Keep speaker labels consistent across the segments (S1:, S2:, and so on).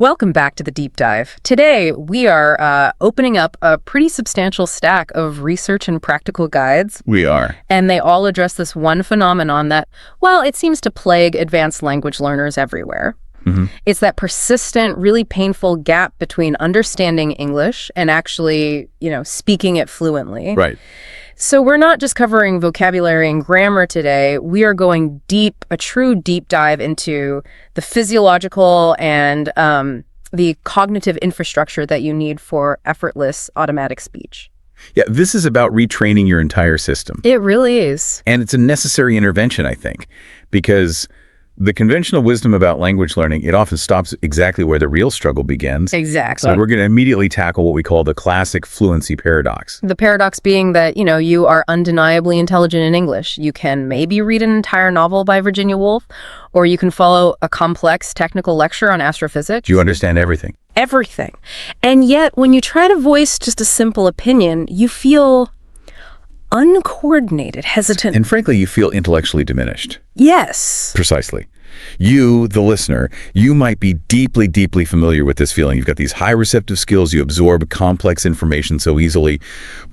S1: Welcome back to the Deep Dive. Today, we are opening up a pretty substantial stack of research and practical guides.
S2: We are.
S1: And they all address this one phenomenon that, well, it seems to plague advanced language learners everywhere.
S2: Mm-hmm.
S1: It's that persistent, really painful gap between understanding English and actually, speaking it fluently.
S2: Right.
S1: So we're not just covering vocabulary and grammar today. We are going deep, a true deep dive into the physiological and the cognitive infrastructure that you need for effortless automatic speech.
S2: Yeah, this is about retraining your entire system.
S1: It really is.
S2: And it's a necessary intervention, I think, because the conventional wisdom about language learning, it often stops exactly where the real struggle begins.
S1: Exactly.
S2: So we're going to immediately tackle what we call the classic fluency paradox.
S1: The paradox being that, you are undeniably intelligent in English. You can maybe read an entire novel by Virginia Woolf, or you can follow a complex technical lecture on astrophysics.
S2: Do you understand everything?
S1: Everything. And yet, when you try to voice just a simple opinion, you feel uncoordinated, hesitant.
S2: And frankly, you feel intellectually diminished.
S1: Yes.
S2: Precisely. You, the listener, you might be deeply, deeply familiar with this feeling. You've got these high receptive skills. You absorb complex information so easily.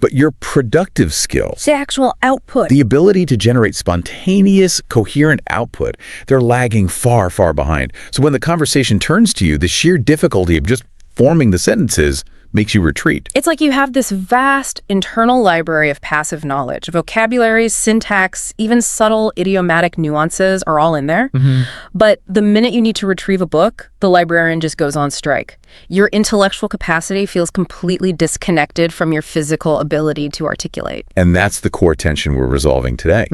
S2: But your productive skills,
S1: the actual output,
S2: the ability to generate spontaneous, coherent output, they're lagging far, far behind. So when the conversation turns to you, the sheer difficulty of just forming the sentences makes you retreat.
S1: It's like you have this vast internal library of passive knowledge. Vocabularies, syntax, even subtle idiomatic nuances are all in there.
S2: Mm-hmm.
S1: But the minute you need to retrieve a book, the librarian just goes on strike. Your intellectual capacity feels completely disconnected from your physical ability to articulate.
S2: And that's the core tension we're resolving today.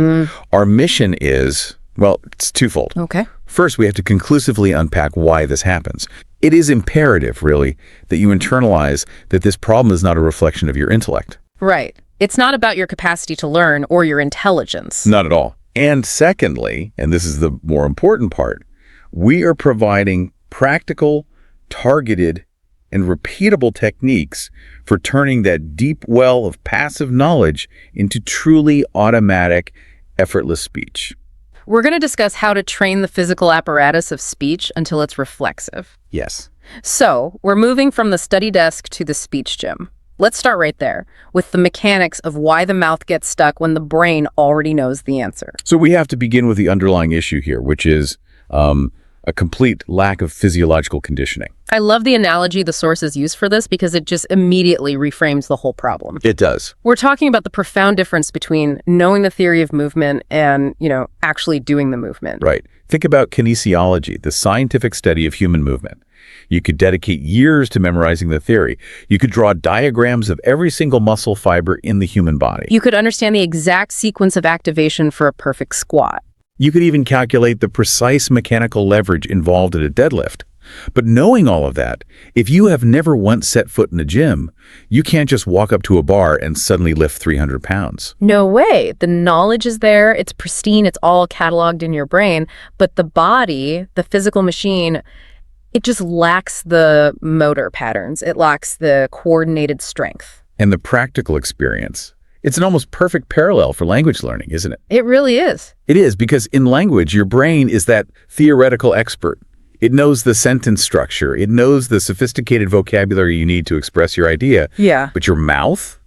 S2: Our mission is, well, it's twofold.
S1: Okay.
S2: First, we have to conclusively unpack why this happens. It is imperative, really, that you internalize that this problem is not a reflection of your intellect.
S1: Right. It's not about your capacity to learn or your intelligence.
S2: Not at all. And secondly, and this is the more important part, we are providing practical, targeted, and repeatable techniques for turning that deep well of passive knowledge into truly automatic, effortless speech.
S1: We're going to discuss how to train the physical apparatus of speech until it's reflexive.
S2: Yes.
S1: So, we're moving from the study desk to the speech gym. Let's start right there, with the mechanics of why the mouth gets stuck when the brain already knows the answer.
S2: So we have to begin with the underlying issue here, which is a complete lack of physiological conditioning.
S1: I love the analogy the sources use for this because it just immediately reframes the whole problem.
S2: It does.
S1: We're talking about the profound difference between knowing the theory of movement and, actually doing the movement.
S2: Right. Think about kinesiology, the scientific study of human movement. You could dedicate years to memorizing the theory. You could draw diagrams of every single muscle fiber in the human body.
S1: You could understand the exact sequence of activation for a perfect squat.
S2: You could even calculate the precise mechanical leverage involved in a deadlift. But knowing all of that, if you have never once set foot in a gym, you can't just walk up to a bar and suddenly lift 300 pounds.
S1: No way. The knowledge is there. It's pristine. It's all cataloged in your brain. But the body, the physical machine, it just lacks the motor patterns. It lacks the coordinated strength.
S2: And the practical experience. It's an almost perfect parallel for language learning, isn't it?
S1: It really is.
S2: It is, because in language, your brain is that theoretical expert. It knows the sentence structure. It knows the sophisticated vocabulary you need to express your idea.
S1: Yeah.
S2: But your mouth,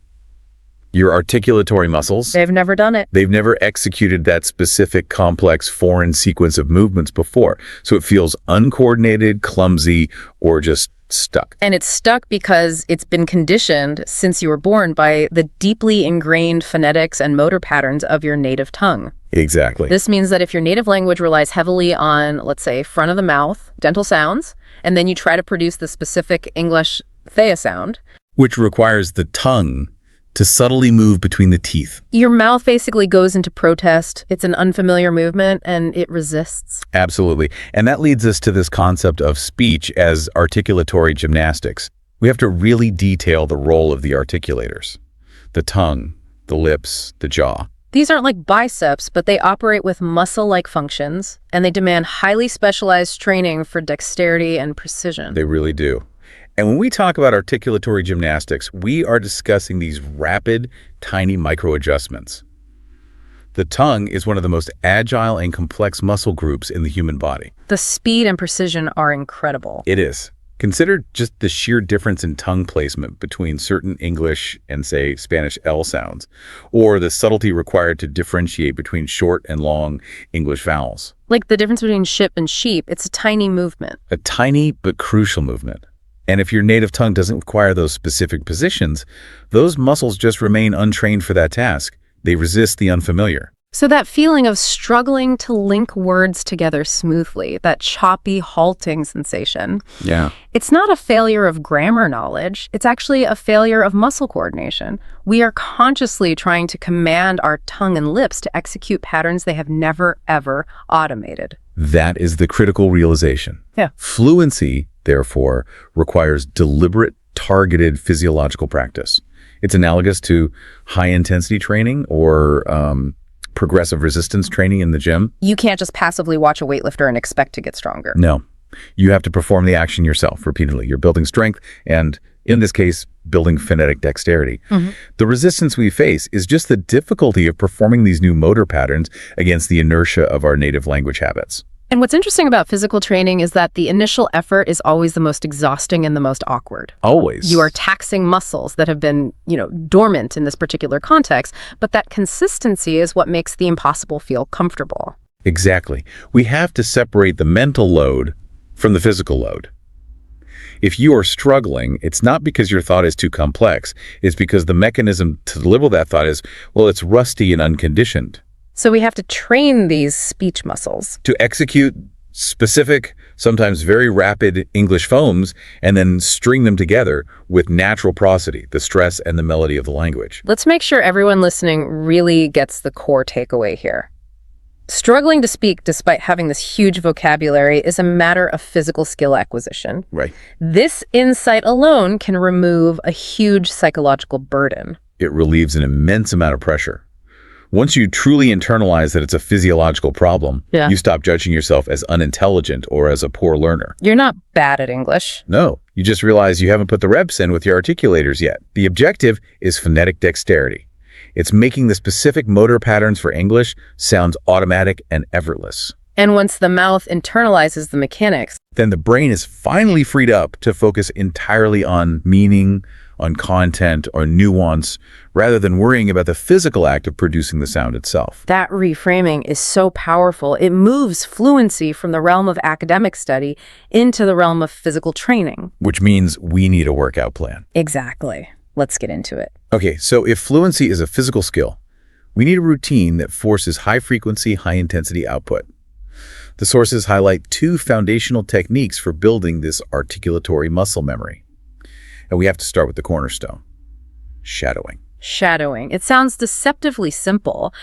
S2: your articulatory muscles,
S1: They've never done it.
S2: they've never executed that specific, complex, foreign sequence of movements before. So it feels uncoordinated, clumsy, or just stuck.
S1: And it's stuck because it's been conditioned since you were born by the deeply ingrained phonetics and motor patterns of your native tongue.
S2: Exactly.
S1: This means that if your native language relies heavily on, let's say, front of the mouth, dental sounds, and then you try to produce the specific English thea sound,
S2: which requires the tongue to subtly move between the teeth.
S1: your mouth basically goes into protest. It's an unfamiliar movement and it resists.
S2: Absolutely. And that leads us to this concept of speech as articulatory gymnastics. We have to really detail the role of the articulators. The tongue, the lips, the jaw.
S1: These aren't like biceps, but they operate with muscle-like functions, and they demand highly specialized training for dexterity and precision.
S2: They really do. And when we talk about articulatory gymnastics, we are discussing these rapid, tiny micro-adjustments. The tongue is one of the most agile and complex muscle groups in the human body.
S1: The speed and precision are incredible.
S2: It is. Consider just the sheer difference in tongue placement between certain English and, say, Spanish L sounds, or the subtlety required to differentiate between short and long English vowels.
S1: Like the difference between ship and sheep, it's a tiny movement.
S2: A tiny but crucial movement. And if your native tongue doesn't require those specific positions, those muscles just remain untrained for that task. They resist the unfamiliar.
S1: So that feeling of struggling to link words together smoothly, that choppy, halting sensation,
S2: Yeah.
S1: it's not a failure of grammar knowledge. It's actually a failure of muscle coordination. We are consciously trying to command our tongue and lips to execute patterns they have never, ever automated.
S2: That is the critical realization.
S1: Yeah.
S2: Fluency, therefore, requires deliberate, targeted physiological practice. It's analogous to high-intensity training or progressive resistance training in the gym.
S1: You can't just passively watch a weightlifter and expect to get stronger.
S2: No. You have to perform the action yourself repeatedly. You're building strength and, in this case, building phonetic dexterity. The resistance we face is just the difficulty of performing these new motor patterns against the inertia of our native language habits.
S1: And what's interesting about physical training is that the initial effort is always the most exhausting and the most awkward.
S2: Always.
S1: You are taxing muscles that have been, dormant in this particular context, but that consistency is what makes the impossible feel comfortable.
S2: Exactly. We have to separate the mental load from the physical load. If you are struggling, it's not because your thought is too complex. It's because the mechanism to deliver that thought is, it's rusty and unconditioned.
S1: So we have to train these speech muscles
S2: to execute specific, sometimes very rapid English phonemes and then string them together with natural prosody, the stress and the melody of the language.
S1: Let's make sure everyone listening really gets the core takeaway here. Struggling to speak despite having this huge vocabulary is a matter of physical skill acquisition.
S2: Right.
S1: This insight alone can remove a huge psychological burden.
S2: It relieves an immense amount of pressure. Once you truly internalize that it's a physiological problem, you stop judging yourself as unintelligent or as a poor learner.
S1: You're not bad at English.
S2: No, you just realize you haven't put the reps in with your articulators yet. The objective is phonetic dexterity. It's making the specific motor patterns for English sound automatic and effortless.
S1: And once the mouth internalizes the mechanics,
S2: then the brain is finally freed up to focus entirely on meaning, on content or nuance, rather than worrying about the physical act of producing the sound itself.
S1: That reframing is so powerful. It moves fluency from the realm of academic study into the realm of physical training.
S2: Which means we need a workout plan.
S1: Exactly. Let's get into it.
S2: Okay, so if fluency is a physical skill, we need a routine that forces high-frequency, high-intensity output. The sources highlight two foundational techniques for building this articulatory muscle memory. And we have to start with the cornerstone, shadowing.
S1: Shadowing. It sounds deceptively simple,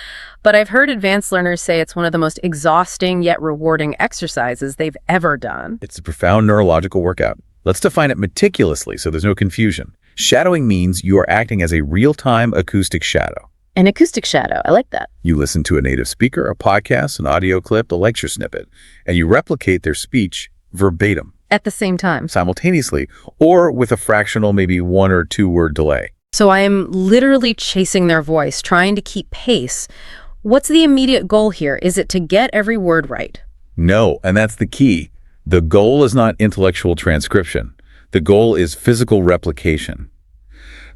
S1: but I've heard advanced learners say it's one of the most exhausting yet rewarding exercises they've ever done.
S2: It's a profound neurological workout. Let's define it meticulously so there's no confusion. Shadowing means you are acting as a real-time acoustic shadow.
S1: An acoustic shadow. I like that.
S2: You listen to a native speaker, a podcast, an audio clip, a lecture snippet, and you replicate their speech verbatim.
S1: At the same time.
S2: Simultaneously, or with a fractional, maybe 1 or 2 word delay.
S1: So I am literally chasing their voice, trying to keep pace. What's the immediate goal here? Is it to get every word right?
S2: No, and that's the key. The goal is not intellectual transcription. The goal is physical replication.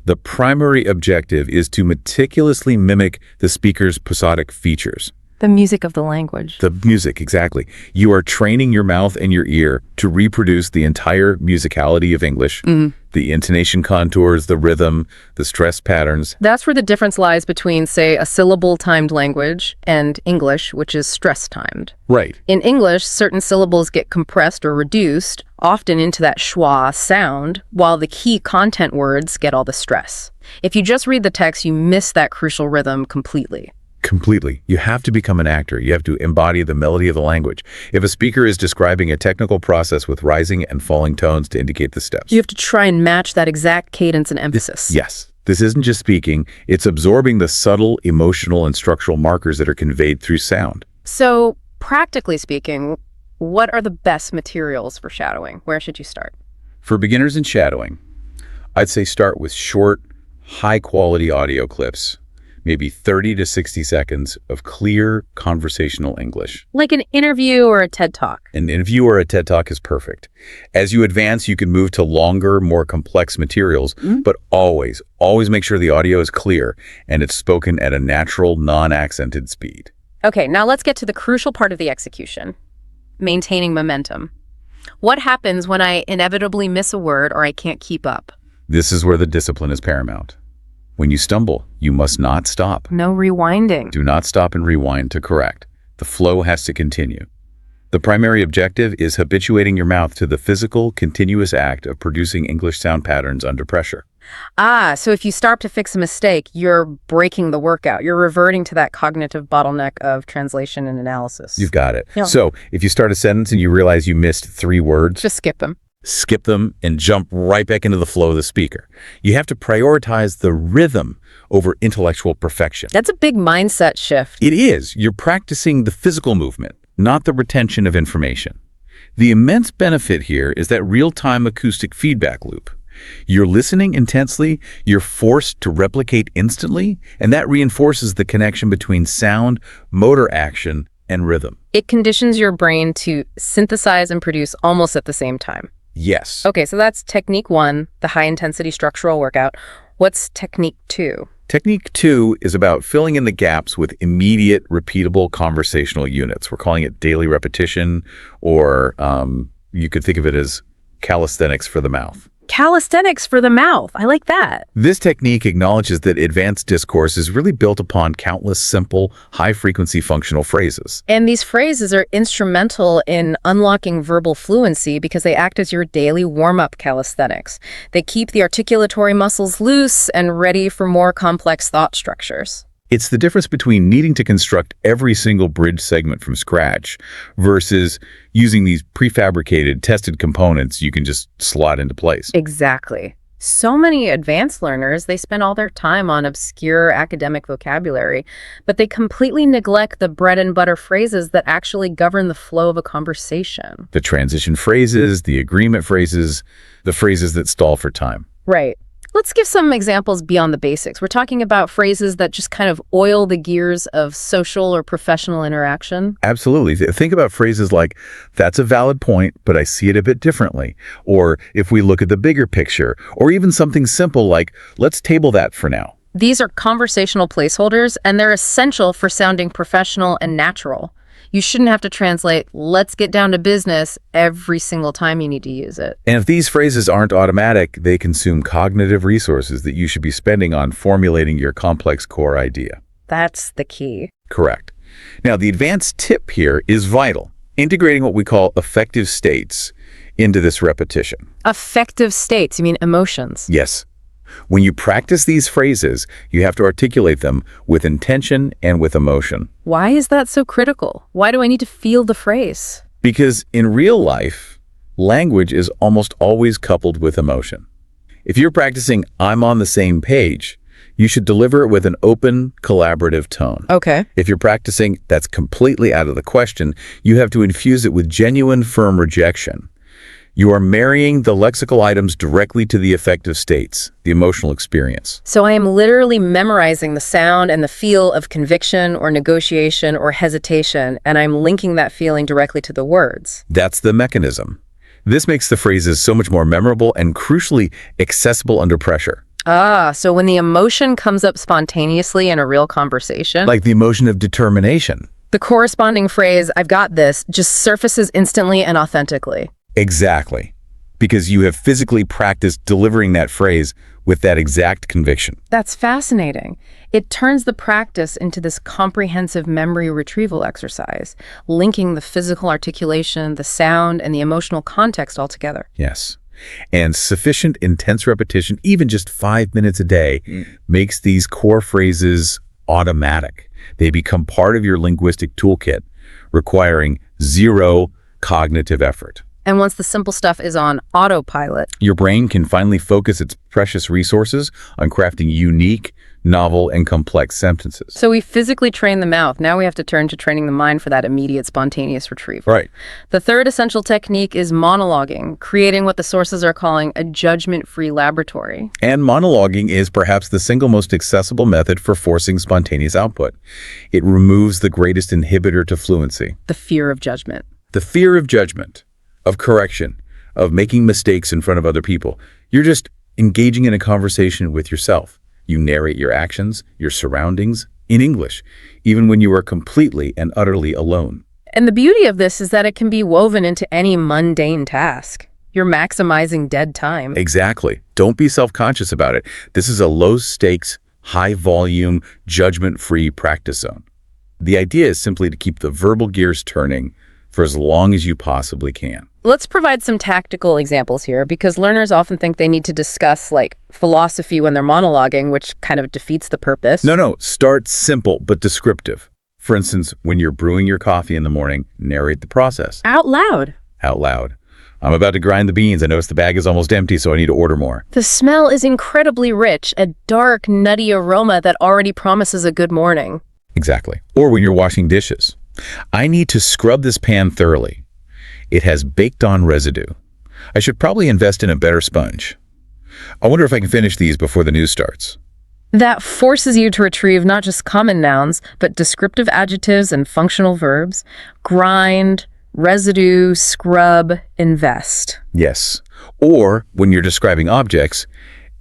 S2: The primary objective is to meticulously mimic the speaker's prosodic features.
S1: The music of the language.
S2: The music, exactly. You are training your mouth and your ear to reproduce the entire musicality of English, the intonation contours, the rhythm, the stress patterns.
S1: That's where the difference lies between, say, a syllable-timed language and English, which is stress-timed.
S2: Right.
S1: In English, certain syllables get compressed or reduced, often into that schwa sound, while the key content words get all the stress. If you just read the text, you miss that crucial rhythm completely.
S2: Completely. You have to become an actor. You have to embody the melody of the language. If a speaker is describing a technical process with rising and falling tones to indicate the steps.
S1: You have to try and match that exact cadence and emphasis.
S2: Yes. This isn't just speaking. It's absorbing the subtle, emotional, and structural markers that are conveyed through sound.
S1: So, practically speaking, what are the best materials for shadowing? Where should you start?
S2: For beginners in shadowing, I'd say start with short, high-quality audio clips. maybe 30 to 60 seconds of clear conversational English.
S1: Like an interview or a TED Talk.
S2: An interview or a TED Talk is perfect. As you advance, you can move to longer, more complex materials, but always make sure the audio is clear and it's spoken at a natural, non-accented speed.
S1: Okay, now let's get to the crucial part of the execution, maintaining momentum. What happens when I inevitably miss a word or I can't keep up?
S2: This is where the discipline is paramount. When you stumble, you must not stop.
S1: No rewinding.
S2: Do not stop and rewind to correct. The flow has to continue. The primary objective is habituating your mouth to the physical, continuous act of producing English sound patterns under pressure.
S1: So if you start to fix a mistake, you're breaking the workout. You're reverting to that cognitive bottleneck of translation and analysis.
S2: You've got it.
S1: Yeah.
S2: So if you start a sentence and you realize you missed 3 words,
S1: Just skip them.
S2: skip them and jump right back into the flow of the speaker. You have to prioritize the rhythm over intellectual perfection.
S1: That's a big mindset shift.
S2: It is. You're practicing the physical movement, not the retention of information. The immense benefit here is that real-time acoustic feedback loop. You're listening intensely, you're forced to replicate instantly, and that reinforces the connection between sound, motor action, and rhythm.
S1: It conditions your brain to synthesize and produce almost at the same time.
S2: Yes.
S1: Okay, so that's technique 1, the high-intensity structural workout. What's technique 2?
S2: Technique 2 is about filling in the gaps with immediate, repeatable conversational units. We're calling it daily repetition, or you could think of it as calisthenics for the mouth.
S1: Calisthenics for the mouth. I like that.
S2: This technique acknowledges that advanced discourse is really built upon countless simple, high-frequency functional phrases.
S1: And these phrases are instrumental in unlocking verbal fluency because they act as your daily warm-up calisthenics. They keep the articulatory muscles loose and ready for more complex thought structures.
S2: It's the difference between needing to construct every single bridge segment from scratch versus using these prefabricated, tested components you can just slot into place.
S1: Exactly. So many advanced learners, they spend all their time on obscure academic vocabulary, but they completely neglect the bread and butter phrases that actually govern the flow of a conversation.
S2: The transition phrases, the agreement phrases, the phrases that stall for time.
S1: Right. Let's give some examples beyond the basics. We're talking about phrases that just kind of oil the gears of social or professional interaction.
S2: Absolutely. Think about phrases like, that's a valid point, but I see it a bit differently. Or if we look at the bigger picture, or even something simple like, let's table that for now.
S1: These are conversational placeholders, and they're essential for sounding professional and natural. You shouldn't have to translate, let's get down to business, every single time you need to use it.
S2: And if these phrases aren't automatic, they consume cognitive resources that you should be spending on formulating your complex core idea.
S1: That's the key.
S2: Correct. Now, the advanced tip here is vital, integrating what we call affective states into this repetition.
S1: Affective states, you mean emotions?
S2: Yes. When you practice these phrases, you have to articulate them with intention and with emotion.
S1: Why is that so critical? Why do I need to feel the phrase?
S2: Because in real life, language is almost always coupled with emotion. If you're practicing, I'm on the same page, you should deliver it with an open, collaborative tone.
S1: Okay.
S2: If you're practicing, that's completely out of the question, you have to infuse it with genuine, firm rejection. You are marrying the lexical items directly to the affective states, the emotional experience.
S1: So I am literally memorizing the sound and the feel of conviction or negotiation or hesitation, and I'm linking that feeling directly to the words.
S2: That's the mechanism. This makes the phrases so much more memorable and crucially accessible under pressure.
S1: So when the emotion comes up spontaneously in a real conversation,
S2: Like the emotion of determination.
S1: the corresponding phrase, I've got this, just surfaces instantly and authentically.
S2: Exactly. Because you have physically practiced delivering that phrase with that exact conviction.
S1: That's fascinating. It turns the practice into this comprehensive memory retrieval exercise, linking the physical articulation, the sound, and the emotional context all together.
S2: Yes. And sufficient intense repetition, even just 5 minutes a day, makes these core phrases automatic. They become part of your linguistic toolkit, requiring zero cognitive effort.
S1: And once the simple stuff is on autopilot,
S2: Your brain can finally focus its precious resources on crafting unique, novel, and complex sentences.
S1: So we physically train the mouth. Now we have to turn to training the mind for that immediate spontaneous retrieval.
S2: Right.
S1: The third essential technique is monologuing, creating what the sources are calling a judgment-free laboratory.
S2: And monologuing is perhaps the single most accessible method for forcing spontaneous output. It removes the greatest inhibitor to fluency.
S1: The fear of judgment.
S2: The fear of judgment, of correction, of making mistakes in front of other people. You're just engaging in a conversation with yourself. You narrate your actions, your surroundings, in English, even when you are completely and utterly alone.
S1: And the beauty of this is that it can be woven into any mundane task. You're maximizing dead time.
S2: Exactly. Don't be self-conscious about it. This is a low-stakes, high-volume, judgment-free practice zone. The idea is simply to keep the verbal gears turning for as long as you possibly can.
S1: Let's provide some tactical examples here, because learners often think they need to discuss, like, philosophy when they're monologuing, which kind of defeats the purpose.
S2: No. Start simple but descriptive. For instance, when you're brewing your coffee in the morning, narrate the process.
S1: Out loud.
S2: Out loud. I'm about to grind the beans. I notice the bag is almost empty, so I need to order more.
S1: The smell is incredibly rich, a dark, nutty aroma that already promises a good morning.
S2: Exactly. Or when you're washing dishes. I need to scrub this pan thoroughly. It has baked-on residue. I should probably invest in a better sponge. I wonder if I can finish these before the news starts.
S1: That forces you to retrieve not just common nouns, but descriptive adjectives and functional verbs. Grind, residue, scrub, invest.
S2: Yes. Or, when you're describing objects,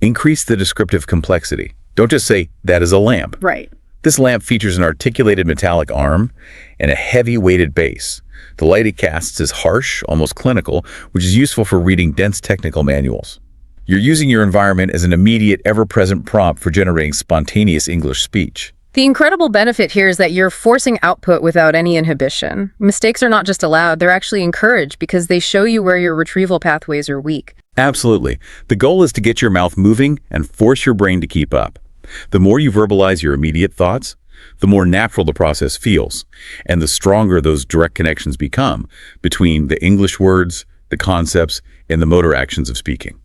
S2: increase the descriptive complexity. Don't just say, that is a lamp.
S1: Right.
S2: This lamp features an articulated metallic arm and a heavy weighted base. The light it casts is harsh, almost clinical, which is useful for reading dense technical manuals. You're using your environment as an immediate, ever-present prompt for generating spontaneous English speech.
S1: The incredible benefit here is that you're forcing output without any inhibition. Mistakes are not just allowed, they're actually encouraged because they show you where your retrieval pathways are weak.
S2: Absolutely. The goal is to get your mouth moving and force your brain to keep up. The more you verbalize your immediate thoughts, the more natural the process feels, and the stronger those direct connections become between the English words, the concepts, and the motor actions of speaking.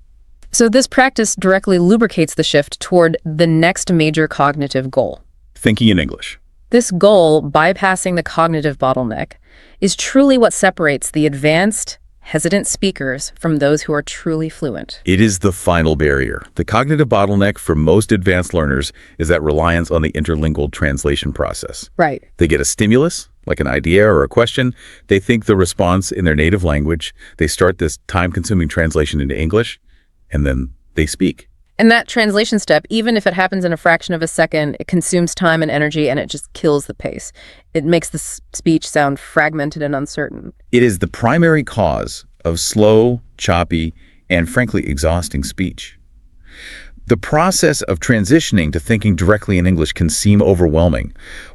S1: So this practice directly lubricates the shift toward the next major cognitive goal.
S2: Thinking in English.
S1: This goal, bypassing the cognitive bottleneck, is truly what separates the advanced, hesitant speakers from those who are truly fluent.
S2: It is the final barrier. The cognitive bottleneck for most advanced learners is that reliance on the interlingual translation process.
S1: Right.
S2: They get a stimulus, like an idea or a question. They think the response in their native language. They start this time-consuming translation into English, and then they speak.
S1: And that translation step, even if it happens in a fraction of a second, it consumes time and energy, and it just kills the pace. It makes the speech sound fragmented and uncertain.
S2: It is the primary cause of slow, choppy, and frankly exhausting speech. The process of transitioning to thinking directly in English can seem overwhelming,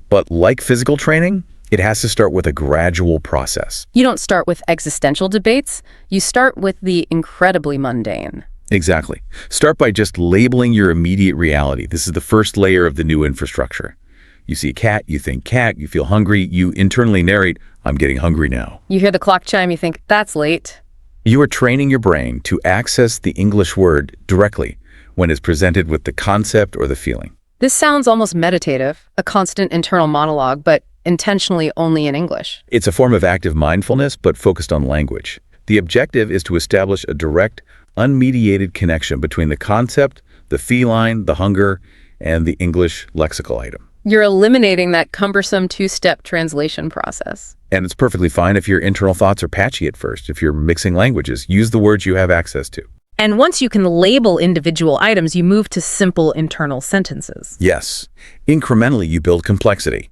S2: but like physical training, it has to start with a gradual process.
S1: You don't start with existential debates. You start with the incredibly mundane.
S2: Exactly. Start by just labeling your immediate reality. This is the first layer of the new infrastructure. You see a cat, you think cat, you feel hungry, you internally narrate, I'm getting hungry now.
S1: You hear the clock chime, you think, that's late.
S2: You are training your brain to access the English word directly when it's presented with the concept or the feeling.
S1: This sounds almost meditative, a constant internal monologue, but intentionally only in English.
S2: It's a form of active mindfulness, but focused on language. The objective is to establish a direct, unmediated connection between the concept, the feline, the hunger, and the English lexical item.
S1: You're eliminating that cumbersome two-step translation process.
S2: And it's perfectly fine if your internal thoughts are patchy at first. If you're mixing languages, use the words you have access to.
S1: And once you can label individual items, you move to simple internal sentences.
S2: Yes. Incrementally, you build complexity.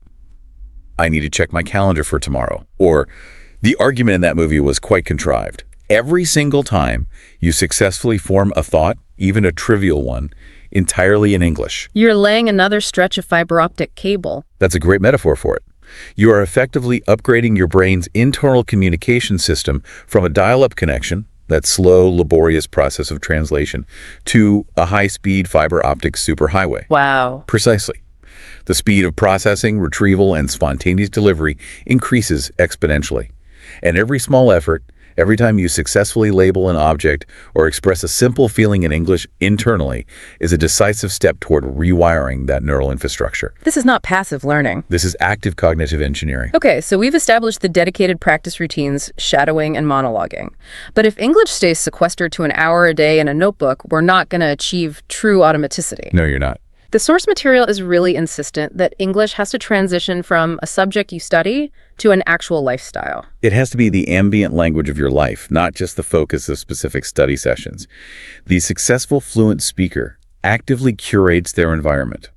S2: I need to check my calendar for tomorrow. Or, the argument in that movie was quite contrived. Every single time you successfully form a thought, even a trivial one, entirely in English.
S1: You're laying another stretch of fiber optic cable.
S2: That's a great metaphor for it. You are effectively upgrading your brain's internal communication system from a dial-up connection, that slow, laborious process of translation, to a high-speed fiber optic superhighway.
S1: Wow.
S2: Precisely. The speed of processing, retrieval, and spontaneous delivery increases exponentially. And every small effort, Every time you successfully label an object or express a simple feeling in English internally is a decisive step toward rewiring that neural infrastructure.
S1: This is not passive learning.
S2: This is active cognitive engineering.
S1: Okay, so we've established the dedicated practice routines, shadowing and monologuing. But if English stays sequestered to an hour a day in a notebook, we're not going to achieve true automaticity.
S2: No, you're not.
S1: The source material is really insistent that English has to transition from a subject you study to an actual lifestyle.
S2: It has to be the ambient language of your life, not just the focus of specific study sessions. The successful fluent speaker actively curates their environment.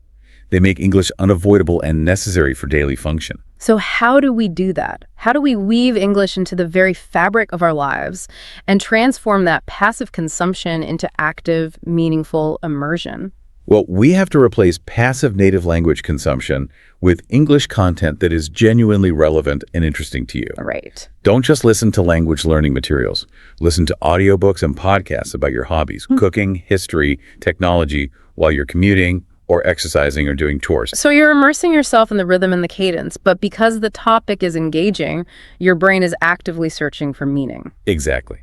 S2: They make English unavoidable and necessary for daily function.
S1: So how do we do that? How do we weave English into the very fabric of our lives and transform that passive consumption into active, meaningful immersion?
S2: Well, we have to replace passive native language consumption with English content that is genuinely relevant and interesting to you.
S1: Right.
S2: Don't just listen to language learning materials. Listen to audiobooks and podcasts about your hobbies, cooking, history, technology, while you're commuting or exercising or doing chores.
S1: So you're immersing yourself in the rhythm and the cadence, but because the topic is engaging, your brain is actively searching for meaning.
S2: Exactly.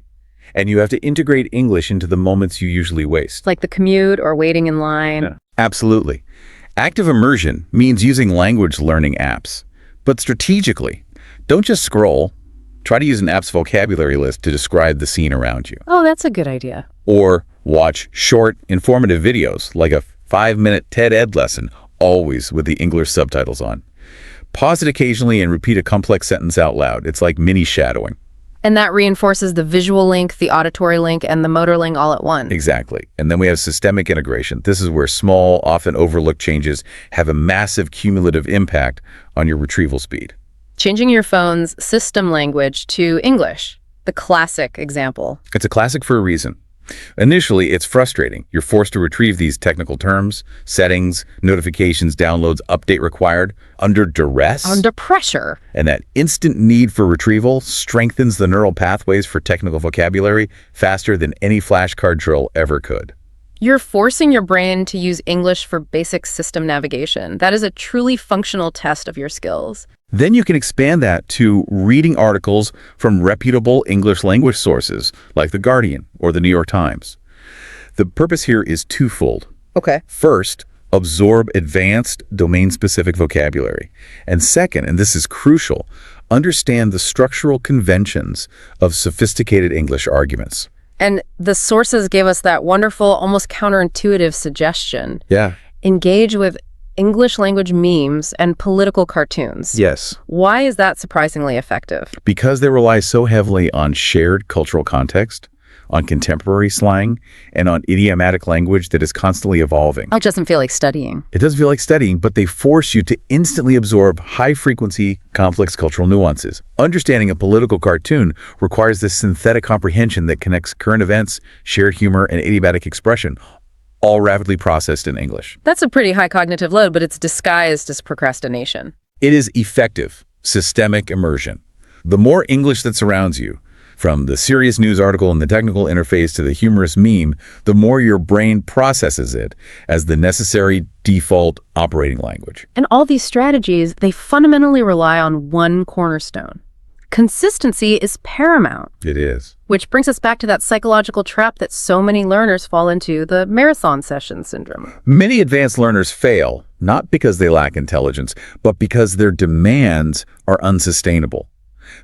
S2: And you have to integrate English into the moments you usually waste.
S1: Like the commute or waiting in line.
S2: Yeah. Absolutely. Active immersion means using language learning apps, but strategically. Don't just scroll. Try to use an app's vocabulary list to describe the scene around you.
S1: Oh, that's a good idea.
S2: Or watch short, informative videos like a 5-minute TED Ed lesson, always with the English subtitles on. Pause it occasionally and repeat a complex sentence out loud. It's like mini shadowing.
S1: And that reinforces the visual link, the auditory link, and the motor link all at once.
S2: Exactly. And then we have systemic integration. This is where small, often overlooked changes have a massive cumulative impact on your retrieval speed.
S1: Changing your phone's system language to English, the classic example.
S2: It's a classic for a reason. Initially, it's frustrating. You're forced to retrieve these technical terms, settings, notifications, downloads, update required, under duress.
S1: Under pressure.
S2: And that instant need for retrieval strengthens the neural pathways for technical vocabulary faster than any flashcard drill ever could.
S1: You're forcing your brain to use English for basic system navigation. That is a truly functional test of your skills.
S2: Then you can expand that to reading articles from reputable English language sources like The Guardian or The New York Times. The purpose here is twofold.
S1: Okay.
S2: First, absorb advanced domain-specific vocabulary. And second, and this is crucial, understand the structural conventions of sophisticated English arguments.
S1: And the sources gave us that wonderful, almost counterintuitive suggestion.
S2: Yeah.
S1: Engage with English language memes and political cartoons.
S2: Yes.
S1: Why is that surprisingly effective?
S2: Because they rely so heavily on shared cultural context, on contemporary slang, and on idiomatic language that is constantly evolving.
S1: It doesn't feel like studying.
S2: It doesn't feel like studying, but they force you to instantly absorb high-frequency, complex cultural nuances. Understanding a political cartoon requires this synthetic comprehension that connects current events, shared humor, and idiomatic expression, all rapidly processed in English.
S1: That's a pretty high cognitive load, but it's disguised as procrastination.
S2: It is effective, systemic immersion. The more English that surrounds you, from the serious news article and the technical interface to the humorous meme, the more your brain processes it as the necessary default operating language.
S1: And all these strategies, they fundamentally rely on one cornerstone. Consistency is paramount.
S2: It is.
S1: Which brings us back to that psychological trap that so many learners fall into, the marathon session syndrome.
S2: Many advanced learners fail, not because they lack intelligence, but because their demands are unsustainable.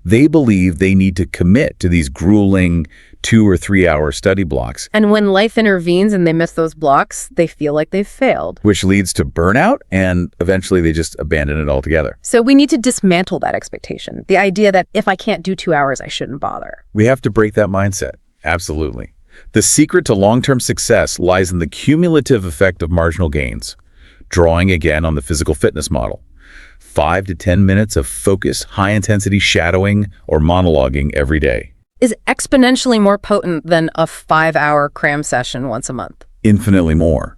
S2: They believe they need to commit to these grueling 2 or 3 hour study blocks.
S1: And when life intervenes and they miss those blocks, they feel like they've failed.
S2: Which leads to burnout, and eventually they just abandon it altogether.
S1: So we need to dismantle that expectation. The idea that if I can't do 2 hours, I shouldn't bother.
S2: We have to break that mindset. Absolutely. The secret to long-term success lies in the cumulative effect of marginal gains. Drawing again on the physical fitness model. 5 to 10 minutes of focused, high-intensity shadowing or monologuing every day
S1: is exponentially more potent than a 5-hour cram session once a month.
S2: Infinitely more.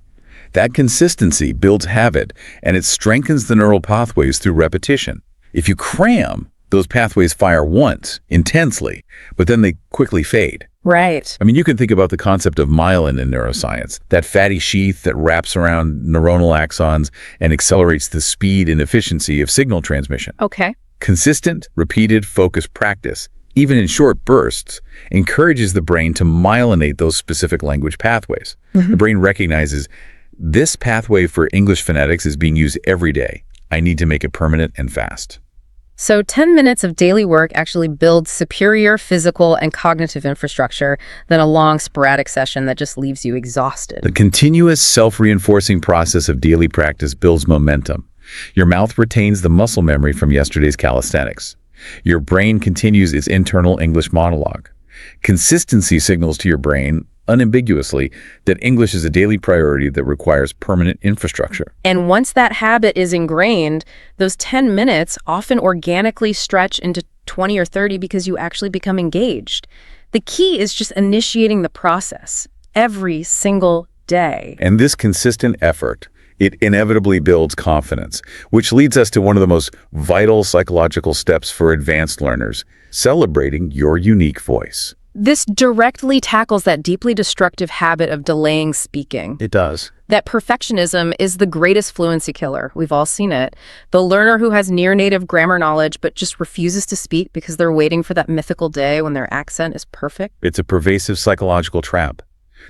S2: That consistency builds habit, and it strengthens the neural pathways through repetition. If you cram, those pathways fire once, intensely, but then they quickly fade.
S1: Right.
S2: I mean, you can think about the concept of myelin in neuroscience, that fatty sheath that wraps around neuronal axons and accelerates the speed and efficiency of signal transmission.
S1: Okay.
S2: Consistent, repeated, focused practice even in short bursts, encourages the brain to myelinate those specific language pathways. The brain recognizes this pathway for English phonetics is being used every day. I need to make it permanent and fast.
S1: So 10 minutes of daily work actually builds superior physical and cognitive infrastructure than a long sporadic session that just leaves you exhausted.
S2: The continuous self-reinforcing process of daily practice builds momentum. Your mouth retains the muscle memory from yesterday's calisthenics. Your brain continues its internal English monologue. Consistency signals to your brain unambiguously that English is a daily priority that requires permanent infrastructure.
S1: And once that habit is ingrained, those 10 minutes often organically stretch into 20 or 30 because you actually become engaged. The key is just initiating the process every single day.
S2: And this consistent effort, it inevitably builds confidence, which leads us to one of the most vital psychological steps for advanced learners, celebrating your unique voice.
S1: This directly tackles that deeply destructive habit of delaying speaking.
S2: It does.
S1: That perfectionism is the greatest fluency killer. We've all seen it. The learner who has near-native grammar knowledge but just refuses to speak because they're waiting for that mythical day when their accent is perfect.
S2: It's a pervasive psychological trap.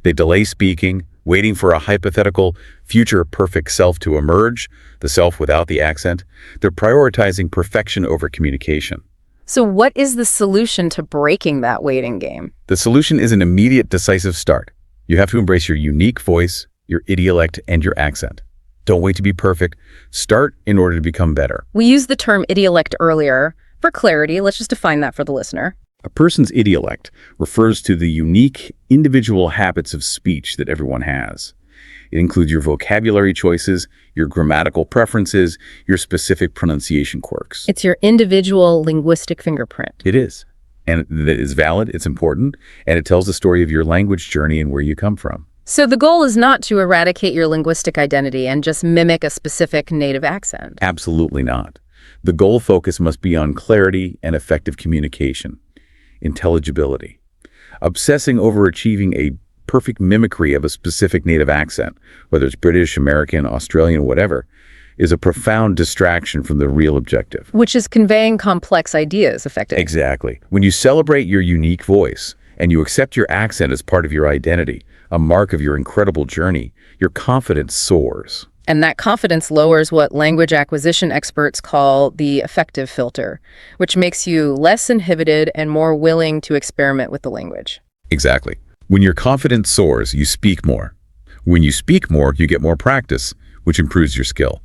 S2: They delay speaking, waiting for a hypothetical future perfect self to emerge, the self without the accent. They're prioritizing perfection over communication.
S1: So what is the solution to breaking that waiting game?
S2: The solution is an immediate, decisive start. You have to embrace your unique voice, your idiolect, and your accent. Don't wait to be perfect. Start in order to become better.
S1: We used the term idiolect earlier. For clarity, let's just define that for the listener.
S2: A person's idiolect refers to the unique, individual habits of speech that everyone has. It includes your vocabulary choices, your grammatical preferences, your specific pronunciation quirks.
S1: It's your individual linguistic fingerprint.
S2: It is. And that is valid, it's important, and it tells the story of your language journey and where you come from.
S1: So the goal is not to eradicate your linguistic identity and just mimic a specific native accent.
S2: Absolutely not. The goal focus must be on clarity and effective communication, intelligibility. Obsessing over achieving a perfect mimicry of a specific native accent, whether it's British, American, Australian, whatever, is a profound distraction from the real objective.
S1: Which is conveying complex ideas effectively.
S2: Exactly. When you celebrate your unique voice and you accept your accent as part of your identity, a mark of your incredible journey, your confidence soars.
S1: And that confidence lowers what language acquisition experts call the affective filter, which makes you less inhibited and more willing to experiment with the language.
S2: Exactly. When your confidence soars, you speak more. When you speak more, you get more practice, which improves your skill.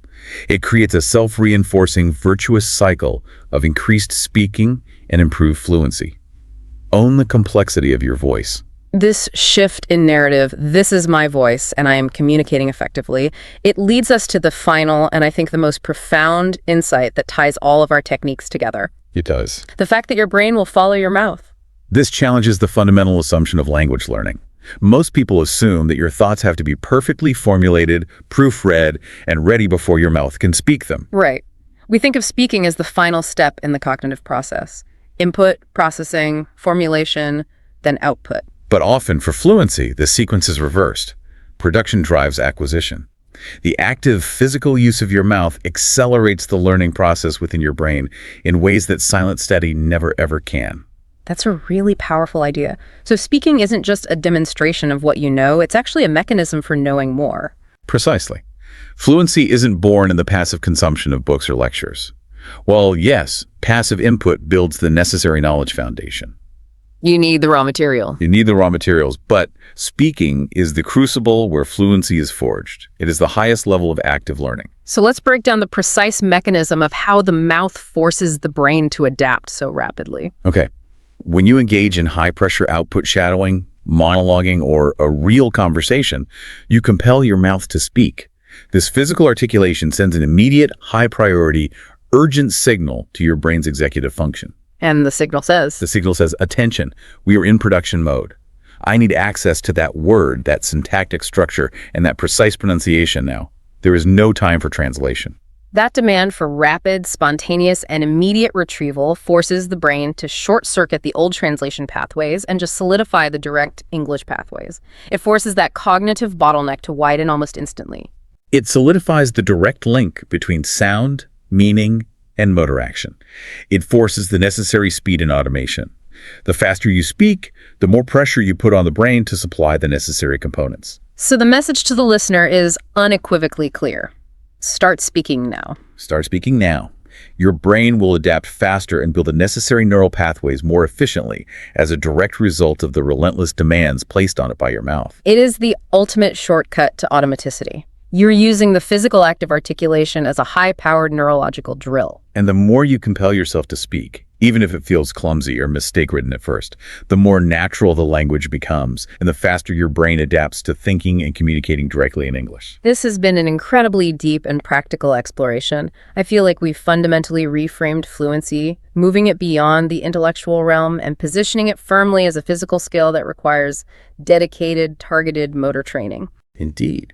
S2: It creates a self-reinforcing, virtuous cycle of increased speaking and improved fluency. Own the complexity of your voice.
S1: This shift in narrative, this is my voice and I am communicating effectively, it leads us to the final and I think the most profound insight that ties all of our techniques together.
S2: It does.
S1: The fact that your brain will follow your mouth.
S2: This challenges the fundamental assumption of language learning. Most people assume that your thoughts have to be perfectly formulated, proofread, and ready before your mouth can speak them.
S1: Right. We think of speaking as the final step in the cognitive process. Input, processing, formulation, then output.
S2: But often for fluency, the sequence is reversed. Production drives acquisition. The active physical use of your mouth accelerates the learning process within your brain in ways that silent study never ever can.
S1: That's a really powerful idea. So speaking isn't just a demonstration of what you know, it's actually a mechanism for knowing more.
S2: Precisely. Fluency isn't born in the passive consumption of books or lectures. Well, yes, passive input builds the necessary knowledge foundation.
S1: You need the raw material.
S2: You need the raw materials, but speaking is the crucible where fluency is forged. It is the highest level of active learning.
S1: So let's break down the precise mechanism of how the mouth forces the brain to adapt so rapidly.
S2: Okay. When you engage in high-pressure output shadowing, monologuing, or a real conversation, you compel your mouth to speak. This physical articulation sends an immediate, high-priority, urgent signal to your brain's executive function.
S1: And the signal says?
S2: The signal says, attention, we are in production mode. I need access to that word, that syntactic structure, and that precise pronunciation now. There is no time for translation.
S1: That demand for rapid, spontaneous, and immediate retrieval forces the brain to short-circuit the old translation pathways and just solidify the direct English pathways. It forces that cognitive bottleneck to widen almost instantly.
S2: It solidifies the direct link between sound, meaning, and motor action. It forces the necessary speed and automation. The faster you speak, the more pressure you put on the brain to supply the necessary components.
S1: So the message to the listener is unequivocally clear. Start speaking now.
S2: Start speaking now. Your brain will adapt faster and build the necessary neural pathways more efficiently as a direct result of the relentless demands placed on it by your mouth.
S1: It is the ultimate shortcut to automaticity. You're using the physical act of articulation as a high-powered neurological drill.
S2: And the more you compel yourself to speak, even if it feels clumsy or mistake-ridden at first, the more natural the language becomes, and the faster your brain adapts to thinking and communicating directly in English.
S1: This has been an incredibly deep and practical exploration. I feel like we've fundamentally reframed fluency, moving it beyond the intellectual realm and positioning it firmly as a physical skill that requires dedicated, targeted motor training.
S2: Indeed.